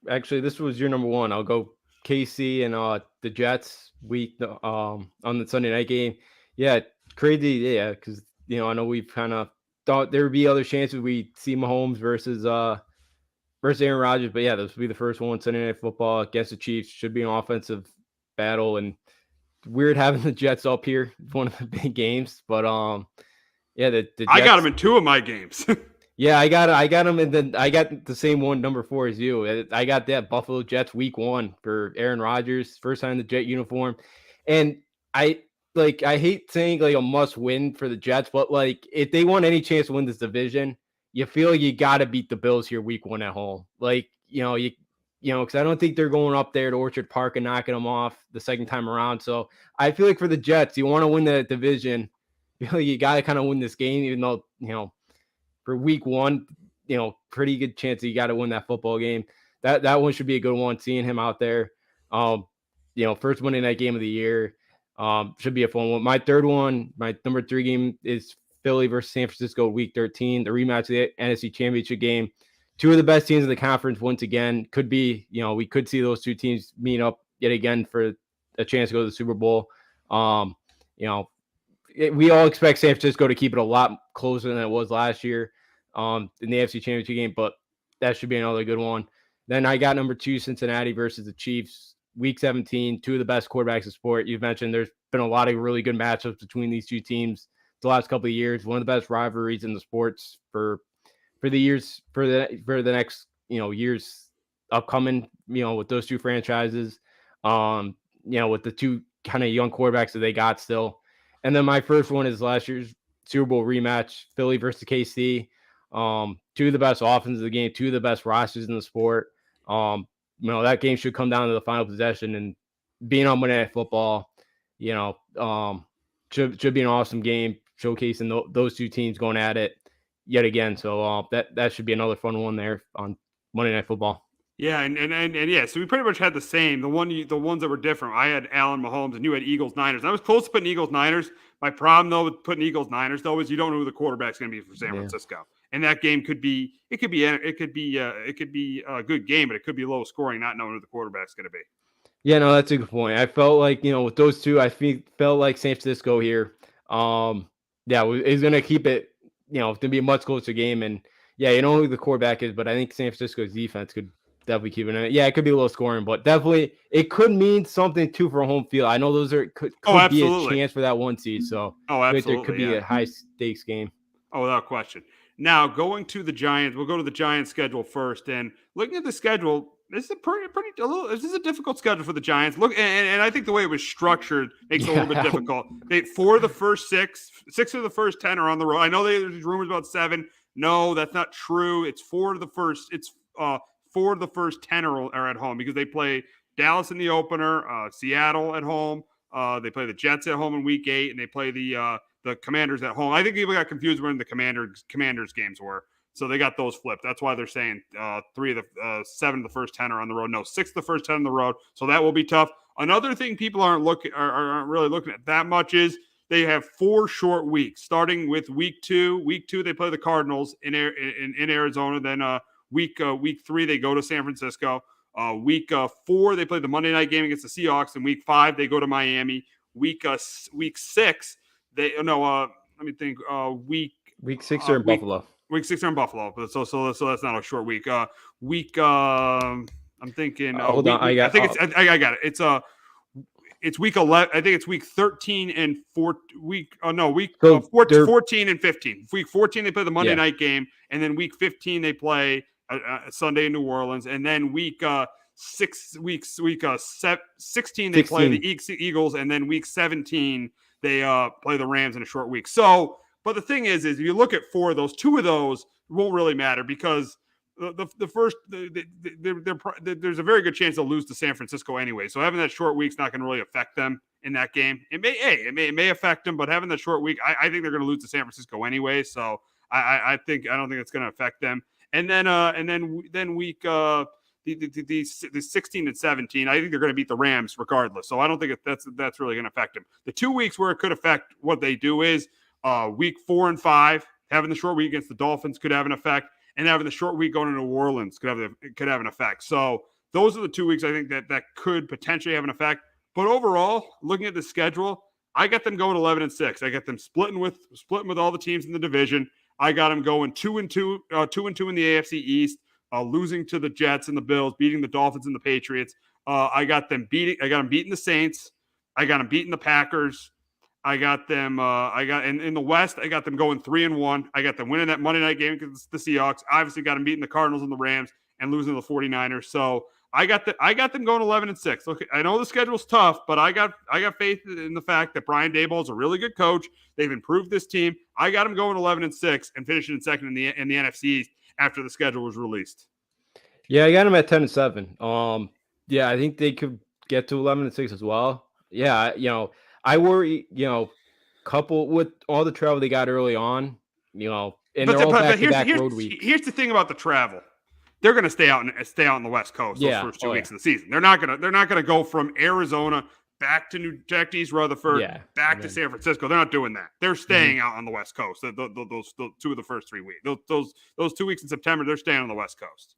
Speaker 8: Actually, this was your number 1. I'll go KC and the Jets week on the Sunday night game. Yeah, crazy. Yeah, because I know we've kind of thought there would be other chances we see Mahomes versus Aaron Rodgers, but yeah, this will be the first one Sunday Night Football against the Chiefs. Should be an offensive battle, and weird having the Jets up here, one of the big games. But yeah, the Jets,
Speaker 7: I got them in 2 of my games.
Speaker 8: Yeah, I got them, and then I got the same one, number 4 as you. I got that Buffalo Jets week 1 for Aaron Rodgers, first time in the Jet uniform, and I hate saying a must win for the Jets, but if they want any chance to win this division, you feel you got to beat the Bills here week 1 at home. Because I don't think they're going up there to Orchard Park and knocking them off the second time around. So I feel like for the Jets, you want to win the division, you got to kind of win this game, even though for week 1, pretty good chance that you got to win that football game. That one should be a good one. Seeing him out there, first Monday night game of the year, should be a fun one. My third one, my number 3 game is Philly versus San Francisco, week 13, the rematch of the NFC Championship game. 2 of the best teams in the conference once again. Could be, we could see those 2 teams meet up yet again for a chance to go to the Super Bowl. We all expect San Francisco to keep it a lot closer than it was last year in the AFC Championship game, but that should be another good one. Then I got number 2, Cincinnati versus the Chiefs, week 17, two of the best quarterbacks in sport. You've mentioned there's been a lot of really good matchups between these two teams the last couple of years. One of the best rivalries in the sports for the years for the next years upcoming. With those two franchises, with the two kind of young quarterbacks that they got still. And then my first one is last year's Super Bowl rematch, Philly versus KC. Two of the best offenses of the game, two of the best rosters in the sport. That game should come down to the final possession, and being on Monday Night Football, should be an awesome game, showcasing those two teams going at it yet again. So that should be another fun one there on Monday Night Football.
Speaker 7: Yeah, and yeah, so we pretty much had the same. The ones that were different. I had Allen Mahomes, and you had Eagles Niners. And I was close to putting Eagles Niners. My problem though with putting Eagles Niners though is you don't know who the quarterback's going to be for San Francisco, and that game could be a good game, but it could be low scoring, not knowing who the quarterback's going to be.
Speaker 8: Yeah, no, that's a good point. I felt like with those two, felt like San Francisco here. Is going to keep it. It's going to be a much closer game, and you know who the quarterback is, but I think San Francisco's defense could definitely keep it. Yeah, it could be a low scoring, but definitely it could mean something too for a home field. I know those could be a chance for that 1 seed. So
Speaker 7: absolutely,
Speaker 8: there could be a high stakes game.
Speaker 7: Oh, without question. Now going to the Giants, we'll go to the Giants schedule first. And looking at the schedule, this is this is a difficult schedule for the Giants. Look, and I think the way it was structured makes it a little bit difficult. 4 of the first 6 of the first 10 are on the road. I know there's rumors about 7. No, that's not true. It's 4 of the first. It's 4 of the first 10 are at home because they play Dallas in the opener, Seattle at home. They play the Jets at home in week 8, and they play the Commanders at home. I think people got confused when the Commanders games were. So they got those flipped. That's why they're saying 7 of the first 10 are on the road. No, 6 of the first 10 on the road. So that will be tough. Another thing people aren't really looking at that much is they have 4 short weeks, starting with week 2. Week 2, they play the Cardinals in Arizona. Then week 3, they go to San Francisco. Week 4, they play the Monday night game against the Seahawks. And week 5, they go to Miami. Week 6, week 6 are in
Speaker 8: Buffalo.
Speaker 7: Week 6 are in Buffalo. So that's not a short week. I'm thinking.
Speaker 8: Hold on, I got
Speaker 7: it. It's week 11. I think it's week 13 and 14 and 15. Week 14 they play the Monday night game, and then week 15 they play Sunday in New Orleans, and then week 16 they play the Eagles, and then week 17 they play the Rams in a short week. So, but the thing is if you look at 4 of those, 2 of those won't really matter because the first there's a very good chance they'll lose to San Francisco anyway. So having that short week's not going to really affect them in that game. It may affect them, but having that short week, I think they're going to lose to San Francisco anyway. So I don't think it's going to affect them. And then week the 16 and 17, I think they're going to beat the Rams regardless. So I don't think that's really going to affect them. The 2 weeks where it could affect what they do is week 4 and 5, having the short week against the Dolphins could have an effect, and having the short week going to New Orleans could have an effect. So those are the 2 weeks I think that could potentially have an effect. But overall, looking at the schedule, I got them going 11-6. I got them splitting with all the teams in the division. I got them going 2-2 in the AFC East, losing to the Jets and the Bills, beating the Dolphins and the Patriots. I got them beating the Saints. I got them beating the Packers. I got them. In the West, I got them going 3-1. I got them winning that Monday night game against the Seahawks. Obviously, got them beating the Cardinals and the Rams and losing to the 49ers. So I got them going 11-6. Look, I know the schedule's tough, but I got faith in the fact that Brian Daboll is a really good coach. They've improved this team. I got them going 11-6 and finishing in second in the NFC East after the schedule was released.
Speaker 8: Yeah, I got them at 10-7. I think they could get to 11-6 as well. Yeah, I worry, coupled with all the travel they got early on, and they're all back-to-back road weeks.
Speaker 7: Here's the thing about the travel. They're going to stay out on the West Coast those first 2 weeks of the season. They're not going to go from Arizona back to East Rutherford, back to San Francisco. They're not doing that. They're staying out on the West Coast. Those 2 of the first 3 weeks. Those 2 weeks in September, they're staying on the West Coast.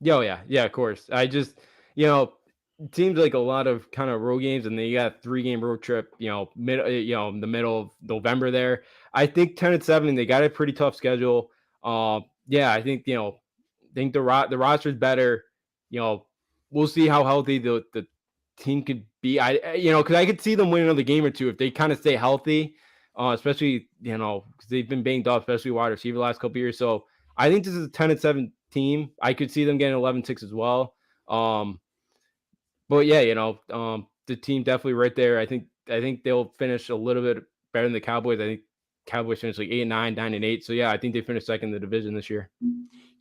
Speaker 8: Yeah, of course. I just, it seems like a lot of kind of road games, and then you got a 3-game road trip, in the middle of November there. I think 10-7, they got a pretty tough schedule. I think, think the roster's better. We'll see how healthy the team could be. Because I could see them winning another game or two if they kind of stay healthy, especially, because they've been banged up, especially wide receiver the last couple of years. So I think this is a 10-7 team. I could see them getting 11-6 as well. But yeah, the team definitely right there. I think they'll finish a little bit better than the Cowboys. I think Cowboys finished like 8-9, 9-8. So yeah, I think they finished second in the division this year.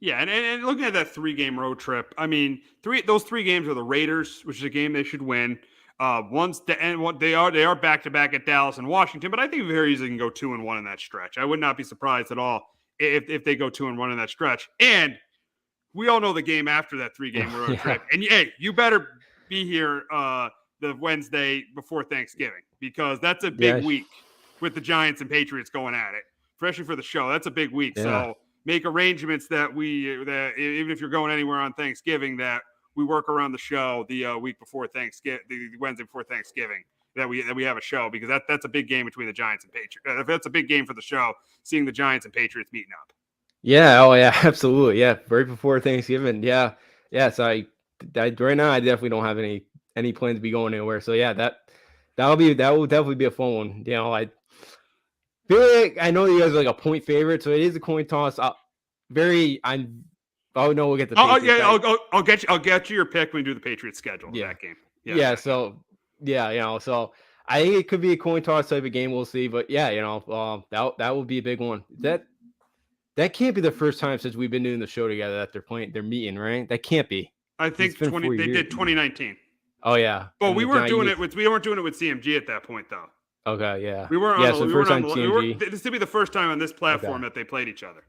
Speaker 7: Yeah, and looking at that 3-game road trip, I mean, those 3 games are the Raiders, which is a game they should win. They are back-to-back at Dallas and Washington, but I think very easily can go 2-1 in that stretch. I would not be surprised at all if they go 2-1 in that stretch. And we all know the game after that 3-game road trip. And hey, you better be here the Wednesday before Thanksgiving, because that's a big week with the Giants and Patriots going at it, especially for the show. That's a big week. Yeah. So make arrangements that even if you're going anywhere on Thanksgiving, that we work around the show the week before Thanksgiving, the Wednesday before Thanksgiving, that we have a show, because that's a big game between the Giants and Patriots. That's a big game for the show, seeing the Giants and Patriots meeting up. Yeah.
Speaker 8: Oh yeah, absolutely. Yeah. Right before Thanksgiving. Yeah. Yeah. So right now I definitely don't have any plans to be going anywhere. So yeah, that will definitely be a fun one. I feel like I know you guys are like a point favorite, so it is a coin toss. We'll get the.
Speaker 7: I'll get you your pick when we do the Patriots schedule. Yeah. That game.
Speaker 8: Yeah. So so I think it could be a coin toss type of game. We'll see, but yeah, that will be a big one. That can't be the first time since we've been doing the show together that they're meeting, right? That can't be.
Speaker 7: I think they did 2019.
Speaker 8: Oh yeah.
Speaker 7: But we weren't doing it with CMG at that point though.
Speaker 8: Okay, yeah.
Speaker 7: We weren't on the first time CMG. This would be the first time on this platform that they played each other.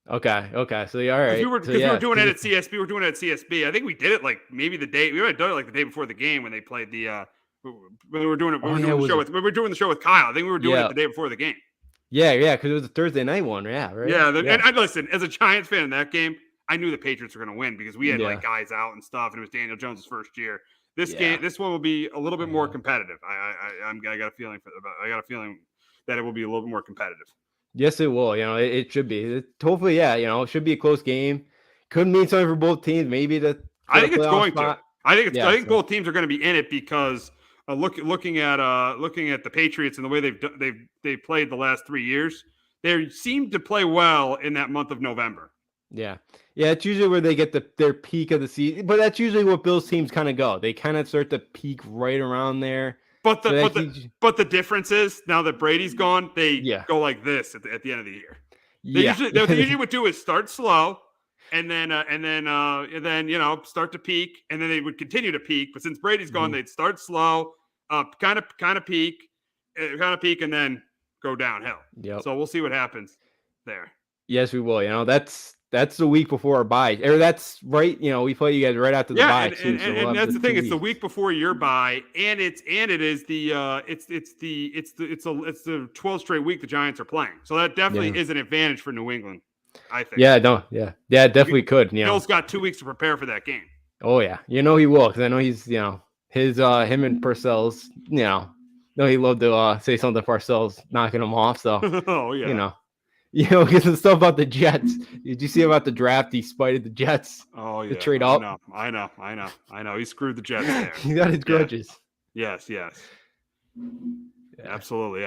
Speaker 8: Okay. So all right.
Speaker 7: We were doing it at CSB. We were doing it at CSB. I think we did it like maybe the day. We might have done it like the day before the game when they played the. When we were doing it. We were doing the show with Kyle. I think we were doing it the day before the game.
Speaker 8: Yeah, because it was a Thursday night one. Yeah, right.
Speaker 7: Yeah, and listen, as a Giants fan in that game, I knew the Patriots were going to win because we had like guys out and stuff, and it was Daniel Jones' first year. This one will be a little bit more competitive. I got a feeling that it will be a little bit more competitive.
Speaker 8: Yes, it will. It should be. Hopefully, it should be a close game. Could mean something for both teams. Maybe
Speaker 7: I think it's going to. I think both teams are going to be in it because looking at the Patriots and the way they've played the last 3 years, they seem to play well in that month of November.
Speaker 8: Yeah, it's usually where they get their peak of the season, but that's usually what Bills teams kind of go. They kind of start to peak right around there.
Speaker 7: But the difference is now that Brady's gone, they go like this at the end of the year. They usually would do is start slow, and then start to peak, and then they would continue to peak. But since Brady's gone, they'd start slow, kind of peak, and then go downhill. Yep. So we'll see what happens there.
Speaker 8: Yes, we will. That's the week before our bye, or that's right. We play you guys right after the bye.
Speaker 7: And that's the thing. It's the week before your bye, and it's the 12th straight week the Giants are playing. So that definitely is an advantage for New England, I think.
Speaker 8: Yeah, definitely could.
Speaker 7: Bill's got 2 weeks to prepare for that game.
Speaker 8: Oh yeah, he will, because I know he's his him and Parcells. He loved to say something to Parcells, knocking him off. So because the stuff about the Jets. Did you see about the draft? He spited the Jets.
Speaker 7: Oh yeah,
Speaker 8: to trade up.
Speaker 7: I know. He screwed the Jets there.
Speaker 8: He got his grudges.
Speaker 7: Yes. Yeah. Absolutely.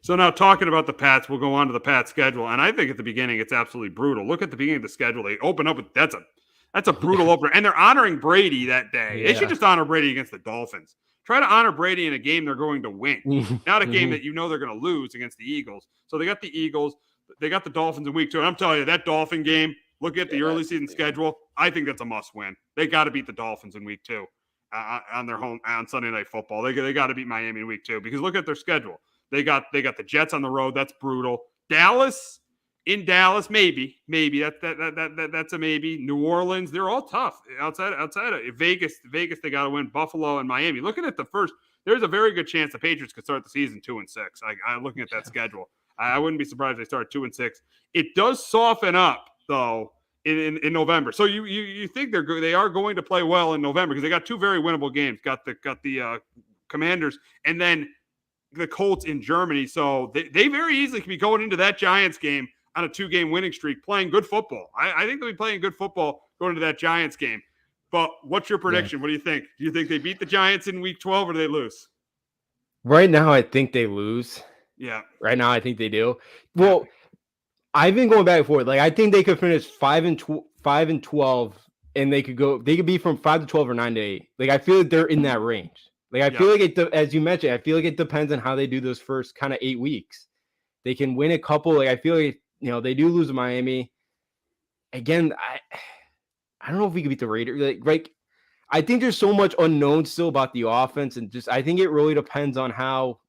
Speaker 7: So now talking about the Pats, we'll go on to the Pats schedule, and I think at the beginning it's absolutely brutal. Look at the beginning of the schedule. They open up with that's a brutal opener, and they're honoring Brady that day. Yeah. They should just honor Brady against the Dolphins. Try to honor Brady in a game they're going to win, not a game that they're going to lose against the Eagles. So they got the Eagles. They got the Dolphins in week 2. And I'm telling you, that Dolphin game, look at the early season schedule. I think that's a must win. They got to beat the Dolphins in week 2 on their home on Sunday Night Football. They got to beat Miami in week 2 because look at their schedule. They got the Jets on the road. That's brutal. Dallas, maybe. That's a maybe. New Orleans, they're all tough. Outside of Vegas, they got to win. Buffalo and Miami. Looking at the first, there's a very good chance the Patriots could start the season 2-6. I'm looking at that schedule. I wouldn't be surprised if they start 2-6. It does soften up though in November. So you think they are going to play well in November because they got 2 very winnable games. Got the Commanders and then the Colts in Germany. So they very easily can be going into that Giants game on a 2-game winning streak, playing good football. I think they'll be playing good football going to that Giants game. But what's your prediction? What do you think? Do you think they beat the Giants in week 12 or do they lose?
Speaker 8: Right now, I think they lose.
Speaker 7: Yeah.
Speaker 8: Right now, I think they do. Well, I've been going back and forth. Like, I think they could finish 5-12, and they could be from 5-12 or 9-8. Like, I feel like they're in that range. Like, I feel like as you mentioned, I feel like it depends on how they do those first kind of 8 weeks. They can win a couple. Like, I feel like, they do lose to Miami. Again, I don't know if we could beat the Raiders. Like, I think there's so much unknown still about the offense, and I think it really depends on how,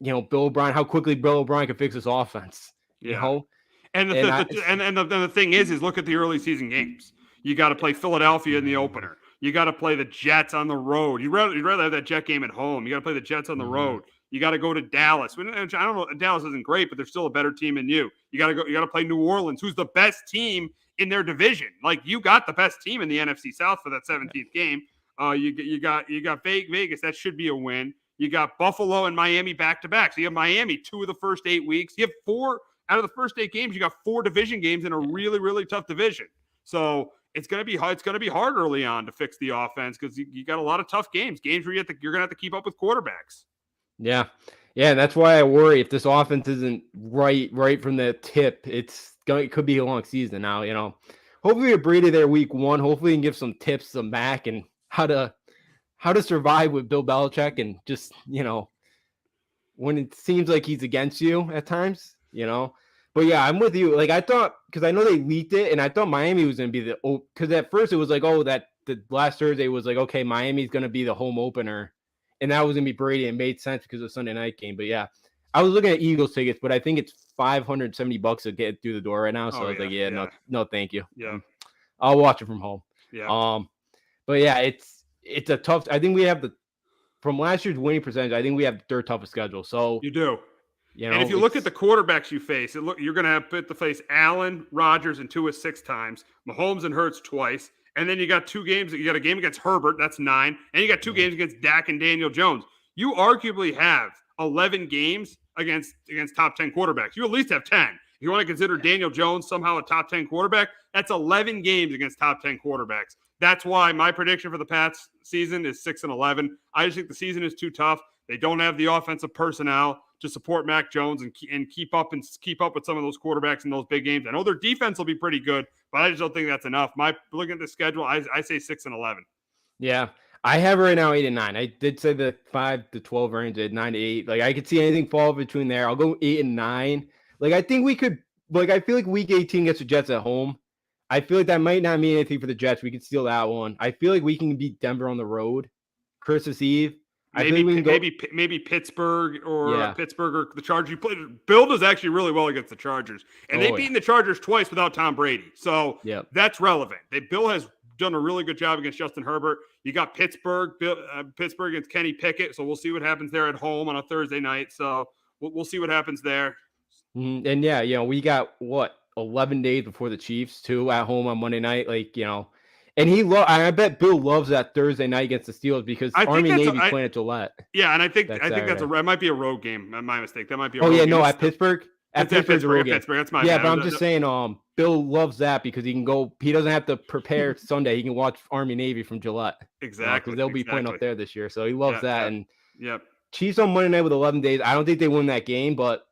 Speaker 8: Bill O'Brien, how quickly Bill O'Brien can fix this offense.
Speaker 7: And the thing is look at the early season games. You got to play Philadelphia in the opener. You got to play the Jets on the road. You'd rather have that Jet game at home. You got to play the Jets on the road. You got to go to Dallas. I don't know. Dallas isn't great, but they're still a better team than you. You got to play New Orleans, who's the best team in their division. Like, you got the best team in the NFC South for that 17th game. You got Vegas. That should be a win. You got Buffalo and Miami back to back. So you have Miami 2 of the first 8 weeks. You have 4 out of the first 8 games. You got 4 division games in a really, really tough division. So it's going to be hard. It's going to be hard early on to fix the offense because you got a lot of tough games where you're going to have to keep up with quarterbacks.
Speaker 8: Yeah. And that's why I worry if this offense isn't right from the tip, it could be a long season now. Hopefully we're Brady there week 1. Hopefully we can give some tips to Mac and how to survive with Bill Belichick and just, when it seems like he's against you at times, But yeah, I'm with you. Like, I thought, because I know they leaked it, and I thought Miami was going to be because at first it was like, the last Thursday was like, okay, Miami's going to be the home opener. And that was going to be Brady. It made sense because of the Sunday night game. But yeah, I was looking at Eagles tickets, but I think it's $570 to get through the door right now. So I was like, no, thank you.
Speaker 7: Yeah.
Speaker 8: I'll watch it from home.
Speaker 7: Yeah.
Speaker 8: But yeah, it's a tough. I think we have from last year's winning percentage, I think we have the third toughest schedule. So
Speaker 7: you do. And if you look at the quarterbacks you face, you're going to have to face Allen, Rodgers, and Tua 6 times, Mahomes and Hurts twice. And then you got 2 games. You got a game against Herbert. That's 9. And you got 2 games against Dak and Daniel Jones. You arguably have 11 games against top 10 quarterbacks. You at least have 10. If you want to consider Daniel Jones somehow a top 10 quarterback, that's 11 games against top 10 quarterbacks. That's why my prediction for the Pats season is 6-11. I just think the season is too tough. They don't have the offensive personnel to support Mac Jones and keep up with some of those quarterbacks in those big games. I know their defense will be pretty good, but I just don't think that's enough. Looking at the schedule, I say 6-11.
Speaker 8: Yeah, I have right now 8-9. I did say the 5-12 range at 9-8. Like, I could see anything fall between there. I'll go 8-9. Like, I think we could. Like, I feel like Week 18 gets the Jets at home. I feel like that might not mean anything for the Jets. We could steal that one. I feel like we can beat Denver on the road, Christmas Eve.
Speaker 7: Maybe Pittsburgh or Pittsburgh or the Chargers. Bill does actually really well against the Chargers, and they've beaten the Chargers twice without Tom Brady, so that's relevant. Bill has done a really good job against Justin Herbert. You got Pittsburgh against Kenny Pickett, so we'll see what happens there at home on a Thursday night. So we'll see what happens there.
Speaker 8: And yeah, we got 11 days before the Chiefs too at home on Monday night, And I bet Bill loves that Thursday night against the Steelers because Army-Navy playing at Gillette.
Speaker 7: Yeah, and I think that might be a road game. My mistake. That might be a road game.
Speaker 8: At Pittsburgh. At Pittsburgh's a road game.
Speaker 7: Pittsburgh, that's my
Speaker 8: bad. But I'm just saying, Bill loves that because he can go. He doesn't have to prepare Sunday. He can watch Army-Navy from Gillette.
Speaker 7: Exactly.
Speaker 8: Because they'll be playing up there this year. So he loves that. And Chiefs on Monday night with 11 days. I don't think they win that game, but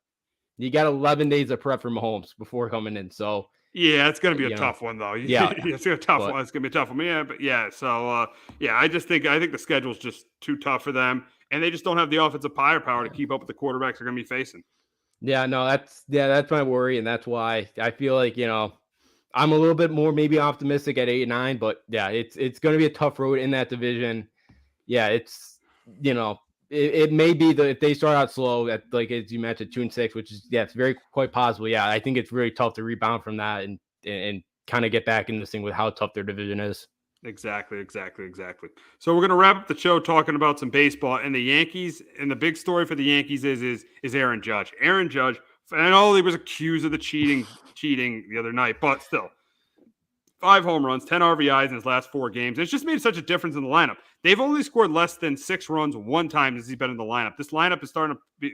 Speaker 8: you got 11 days of prep for Mahomes before coming in. So.
Speaker 7: Yeah, it's going to be a tough one, though.
Speaker 8: Yeah,
Speaker 7: it's a tough one. It's going to be a tough one. Yeah, but yeah. So, I think the schedule's just too tough for them, and they just don't have the offensive firepower to keep up with the quarterbacks they're going to be facing. Yeah, no, that's my worry, and that's why I feel like I'm a little bit more maybe optimistic at 8-9, but yeah, it's going to be a tough road in that division. Yeah, it's It may be that if they start out slow at as you mentioned 2-6, which is it's very quite possible. Yeah, I think it's really tough to rebound from that and kind of get back in this thing with how tough their division is. Exactly. So we're gonna wrap up the show talking about some baseball and the Yankees. And the big story for the Yankees is Aaron Judge. Aaron Judge. I know he was accused of the cheating the other night, but still. 5 home runs, 10 RBIs in his last 4 games. It's just made such a difference in the lineup. They've only scored less than 6 runs one time since he's been in the lineup. This lineup is starting to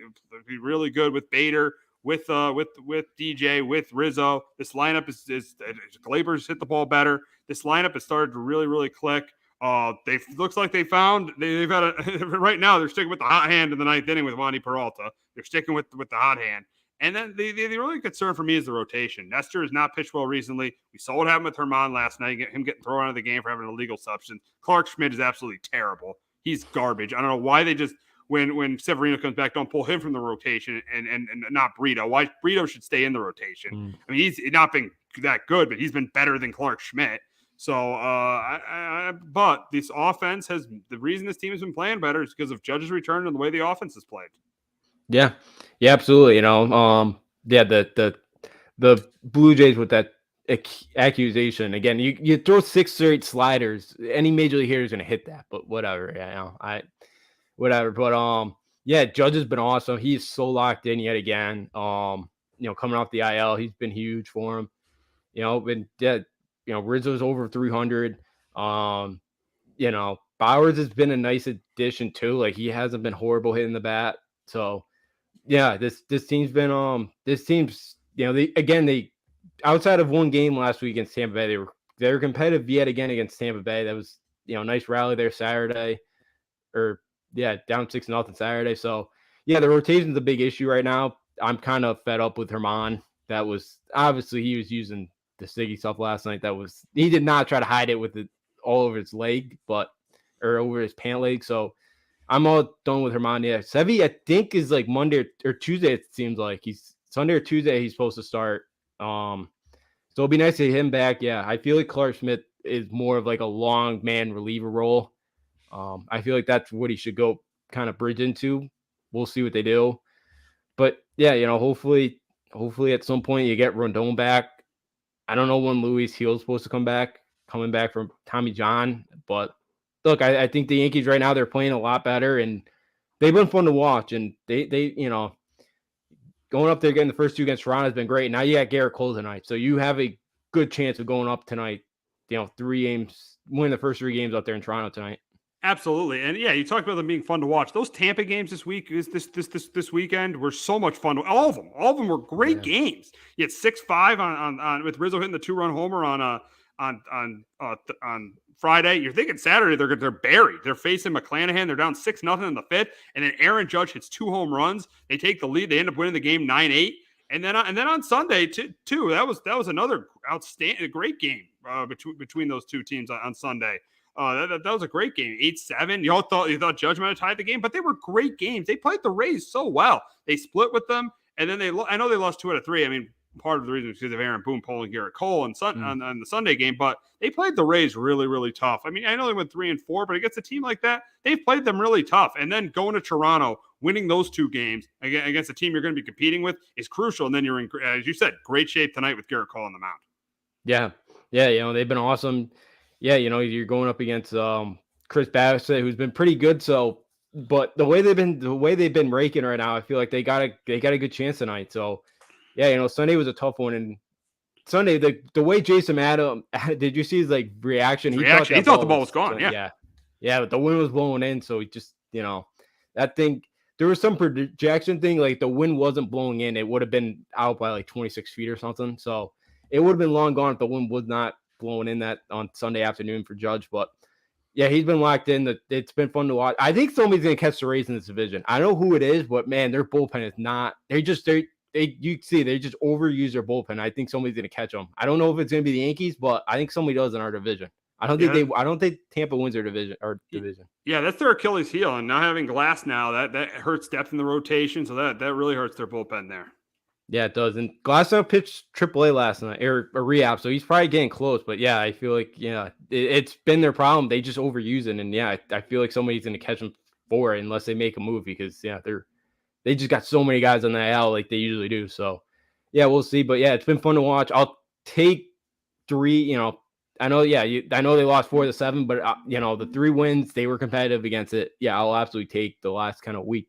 Speaker 7: be really good with Bader, with DJ, with Rizzo. This lineup is Glaber's hit the ball better. This lineup has started to really, really click. They looks like they've got right now they're sticking with the hot hand in the ninth inning with Wandy Peralta. They're sticking with the hot hand. And then the really concern for me is the rotation. Nestor has not pitched well recently. We saw what happened with Herman last night, him getting thrown out of the game for having an illegal substance. Clark Schmidt is absolutely terrible. He's garbage. I don't know why they just when Severino comes back, don't pull him from the rotation and not Brito. Why Brito should stay in the rotation. I mean, he's not been that good, but he's been better than Clark Schmidt. So, but this offense the reason this team has been playing better is because of Judge's return and the way the offense is played.
Speaker 8: Yeah, absolutely. The Blue Jays with that accusation again. You throw 6 straight sliders, any major league hitter is going to hit that. But whatever, whatever. But Judge has been awesome. He's so locked in yet again. Coming off the IL, he's been huge for him. Rizzo's over 300. Bowers has been a nice addition too. Like he hasn't been horrible hitting the bat. So this team's been they outside of one game last week against Tampa Bay, they were competitive yet again against Tampa Bay. That was nice rally there Saturday, down 6-0 Saturday. So the rotation's a big issue right now. I'm kind of fed up with Herman. That was obviously he was using the Siggy stuff last night. He did not try to hide it with it all over his leg, or over his pant leg. So I'm all done with Herman. Yeah, Sevy, I think is like Monday or Tuesday. It seems like he's Sunday or Tuesday. He's supposed to start. So it'll be nice to get him back. Yeah, I feel like Clark Schmidt is more of like a long man reliever role. I feel like that's what he should go kind of bridge into. We'll see what they do, but hopefully at some point you get Rondon back. I don't know when Luis Gil's supposed to coming back from Tommy John, but look, I think the Yankees right now, they're playing a lot better and they've been fun to watch. And they going up there getting the first 2 against Toronto has been great. Now you got Garrett Cole tonight. So you have a good chance of going up tonight, 3 games, winning the first 3 games out there in Toronto tonight.
Speaker 7: Absolutely. And you talked about them being fun to watch. Those Tampa games this weekend were so much fun. All of them were great games. You had 6-5 on with Rizzo hitting the 2-run homer on Friday. You're thinking Saturday they're buried. They're facing McClanahan. They're down 6-0 in the 5th, and then Aaron Judge hits 2 home runs. They take the lead. They end up winning the game 9-8. And then on Sunday too, that was another outstanding, great game between those 2 teams on Sunday. That was a great game, 8-7. You thought Judge might have tied the game, but they were great games. They played the Rays so well. They split with them, and then I know they lost 2 out of 3. I mean, part of the reason is because of Aaron Boone pulling Garrett Cole on the Sunday game, but they played the Rays really, really tough. I mean, I know they went 3-4, but against a team like that, they've played them really tough. And then going to Toronto, winning those 2 games against a team you're going to be competing with is crucial. And then you're in, as you said, great shape tonight with Garrett Cole on the mound.
Speaker 8: Yeah, they've been awesome. Yeah, you're going up against Chris Bassett, who's been pretty good. So, but the way they've been raking right now, I feel like they got a good chance tonight. So, Sunday was a tough one, and Sunday the way Jason Adam, did you see his reaction?
Speaker 7: He thought the ball was gone.
Speaker 8: Yeah, but the wind was blowing in, so he just that thing. There was some projection thing, like the wind wasn't blowing in, it would have been out by 26 feet or something. So it would have been long gone if the wind was not blowing in that on Sunday afternoon for Judge. But he's been locked in. It's been fun to watch. I think somebody's gonna catch the Rays in this division. I don't know who it is, but man, their bullpen is not. You just overuse their bullpen. I think somebody's gonna catch them. I don't know if it's gonna be the Yankees, but I think somebody does in our division. I don't think Tampa wins their division.
Speaker 7: Yeah, that's their Achilles heel, and now having Glass now that hurts depth in the rotation, so that really hurts their bullpen there.
Speaker 8: Yeah, it does. And Glasnow pitched AAA last night, or a rehab, so he's probably getting close. But I feel like it's been their problem. They just overuse it, and I feel like somebody's going to catch them for it unless they make a move because they just got so many guys on the IL like they usually do. So we'll see. But it's been fun to watch. I'll take 3. I know they lost 4-7, but the 3 wins they were competitive against it. I'll absolutely take the last kind of week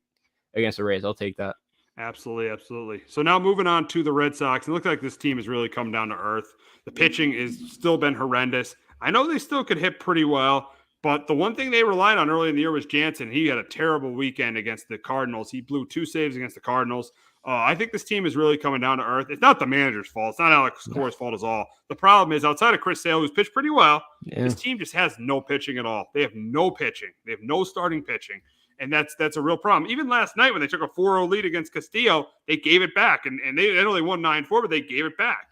Speaker 8: against the Rays. I'll take that.
Speaker 7: Absolutely. So now moving on to the Red Sox, it looks like this team has really come down to earth. The pitching is still been horrendous. I know they still could hit pretty well, But the one thing they relied on early in the year was Jansen. He had a terrible weekend against the Cardinals. He blew 2 saves against the Cardinals. I think this team is really coming down to earth. It's not the manager's fault. It's not Alex Cora's fault at all. The problem is, outside of Chris Sale, who's pitched pretty well, this team just has no pitching at all. They have no pitching. They have no starting pitching. And that's a real problem. Even last night when they took a 4-0 lead against Castillo, they gave it back. And they only won 9-4, but they gave it back,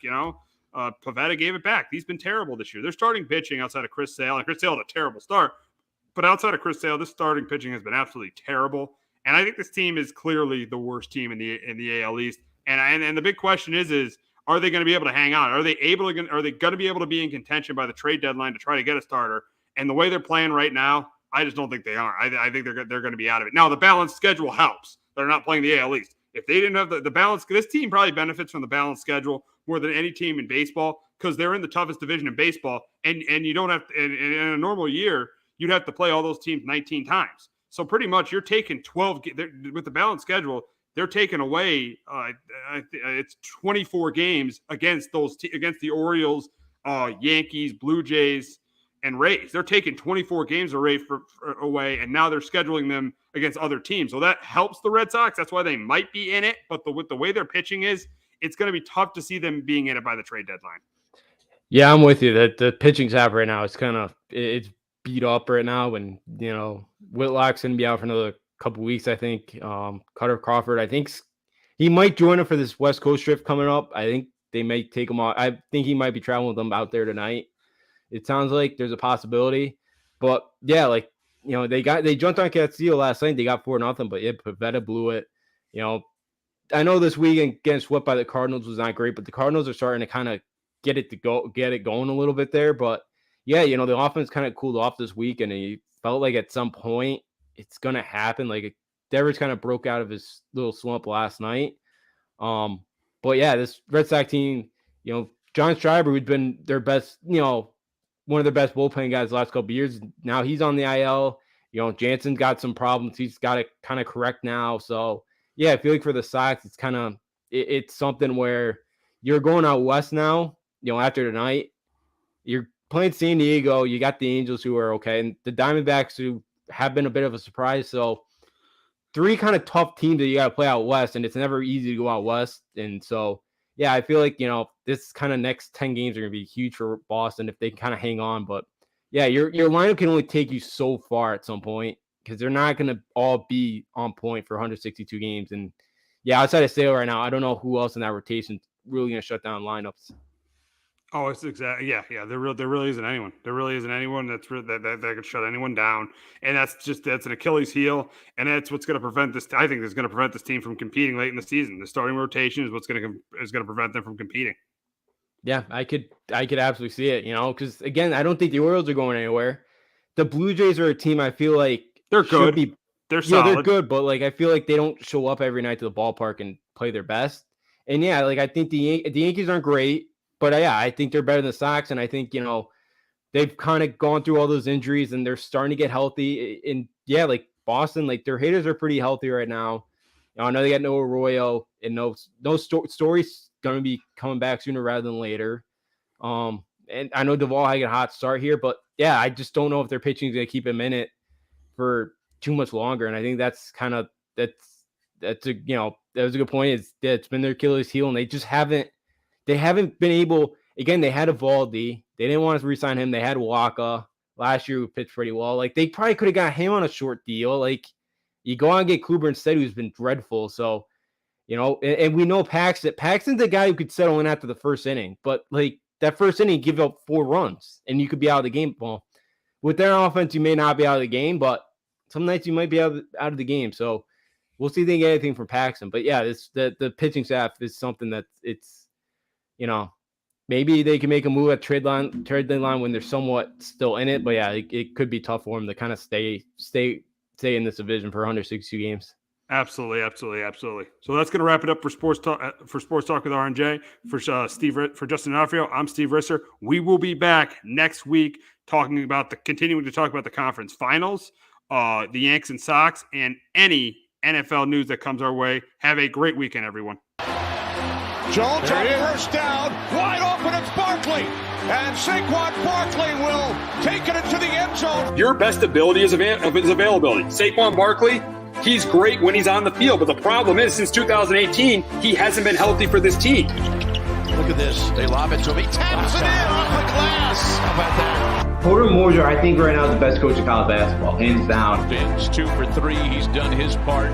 Speaker 7: Pavetta gave it back. He's been terrible this year. They're starting pitching outside of Chris Sale, and Chris Sale had a terrible start. But outside of Chris Sale, this starting pitching has been absolutely terrible. And I think this team is clearly the worst team in the AL East. And the big question is are they going to be able to hang on? Are they going to be able to be in contention by the trade deadline to try to get a starter? And the way they're playing right now, I just don't think they are. I think they're going to be out of it. Now, the balanced schedule helps. They're not playing the AL East. If they didn't have the balance, this team probably benefits from the balanced schedule more than any team in baseball because they're in the toughest division in baseball. And you don't have to, in a normal year, you'd have to play all those teams 19 times. So pretty much you're taking 12 with the balanced schedule. They're taking away it's 24 games against the Orioles, Yankees, Blue Jays, and Rays. They're taking 24 games away, and now they're scheduling them against other teams. So that helps the Red Sox. That's why they might be in it. But with the way their pitching is, it's going to be tough to see them being in it by the trade deadline. Yeah, I'm with you. That the pitching staff right now is it's beat up right now, and Whitlock's going to be out for another couple weeks. I think Cutter Crawford, I think he might join him for this West Coast trip coming up. I think they may take him off. I think he might be traveling with them out there tonight. It sounds like there's a possibility, but yeah, they jumped on Castillo last night. They got 4-0, but yeah, Pavetta blew it. I know this weekend getting swept by the Cardinals was not great, but the Cardinals are starting to kind of get it going a little bit there. But yeah, the offense kind of cooled off this week, and it felt like at some point it's going to happen. Like Devers kind of broke out of his little slump last night. But yeah, this Red Sox team, John Schreiber, who'd been their best, one of their best bullpen guys the last couple of years. Now he's on the IL. Jansen's got some problems. He's got to kind of correct now. So yeah, I feel like for the Sox, it's it's something where you're going out west now. After tonight, you're playing San Diego. You got the Angels who are okay, and the Diamondbacks who have been a bit of a surprise. So 3 kind of tough teams that you got to play out west, and it's never easy to go out west. And so yeah, I feel like this kind of next 10 games are going to be huge for Boston if they can kind of hang on. But yeah, your lineup can only take you so far at some point because they're not going to all be on point for 162 games. And yeah, outside of Sale right now, I don't know who else in that rotation is really going to shut down lineups. Oh, it's exactly. Yeah. There really isn't anyone. There really isn't anyone that could shut anyone down, and that's an Achilles heel, and that's what's going to prevent this. I think is going to prevent this team from competing late in the season. The starting rotation is what's going to prevent them from competing. Yeah, I could absolutely see it. Because again, I don't think the Orioles are going anywhere. The Blue Jays are a team I feel like they're good. They're solid. Yeah, they're good, but I feel like they don't show up every night to the ballpark and play their best. And yeah, I think the Yankees aren't great. But yeah, I think they're better than the Sox, and I think they've kind of gone through all those injuries, and they're starting to get healthy. And yeah, Boston, their hitters are pretty healthy right now. I know they got no Arroyo, and no Story's going to be coming back sooner rather than later. And I know Duvall had a hot start here, but yeah, I just don't know if their pitching is going to keep him in it for too much longer. And I think that was a good point. It's been their Achilles heel, and they just haven't. They haven't been able. Again, they had Evaldi. They didn't want to re-sign him. They had Waka last year, who pitched pretty well. They probably could have got him on a short deal. You go out and get Kluber instead, who's been dreadful. So, and we know Paxton's the guy who could settle in after the first inning. But that first inning, give up 4 runs, and you could be out of the game. Well, with their offense, you may not be out of the game, but some nights you might be out of the game. So we'll see if they get anything from Paxton. But yeah, the pitching staff is something that it's. Maybe they can make a move at trade deadline when they're somewhat still in it. But yeah, it could be tough for them to kind of stay in this division for 162 games. Absolutely. So that's going to wrap it up for Sports Talk with R&J. For Justin D'Onofrio, I'm Steve Risser. We will be back next week continuing to talk about the conference finals, the Yanks and Sox, and any NFL news that comes our way. Have a great weekend, everyone.
Speaker 3: Jones on first down, wide open, it's Barkley. and Saquon Barkley will take it into the end zone.
Speaker 4: Your best ability is availability. Saquon Barkley, he's great when he's on the field, but the problem is since 2018, he hasn't been healthy for this team.
Speaker 6: Look at this. They lob it to him. He taps it in off the glass. How about that?
Speaker 5: Porter Moser, I think right now is the best coach in college basketball, hands down.
Speaker 6: It's 2 for 3. He's done his part.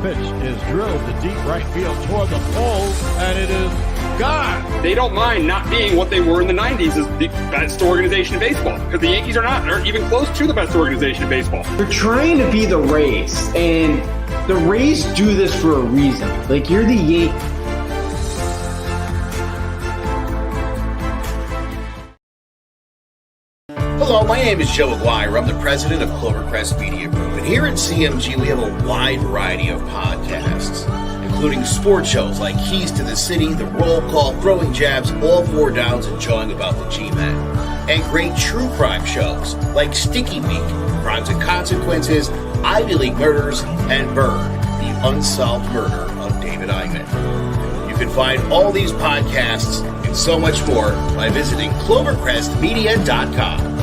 Speaker 6: Pitch is drilled to deep right field toward the pole, and it is gone.
Speaker 4: They don't mind not being what they were in the 90s as the best organization in baseball, because the Yankees aren't even close to the best organization in baseball.
Speaker 5: You're trying to be the Rays, and the Rays do this for a reason. Like, you're the Yankees.
Speaker 10: Hello, my name is Joe Aguirre. I'm the president of Clovercrest Media Group. And here at CMG, we have a wide variety of podcasts, including sports shows like Keys to the City, The Roll Call, Throwing Jabs, All Four Downs, and Jawing About the G-Men. And great true crime shows like Sticky Week, Crimes and Consequences, Ivy League Murders, and Bird, the unsolved murder of David Eichmann. You can find all these podcasts and so much more by visiting clovercrestmedia.com.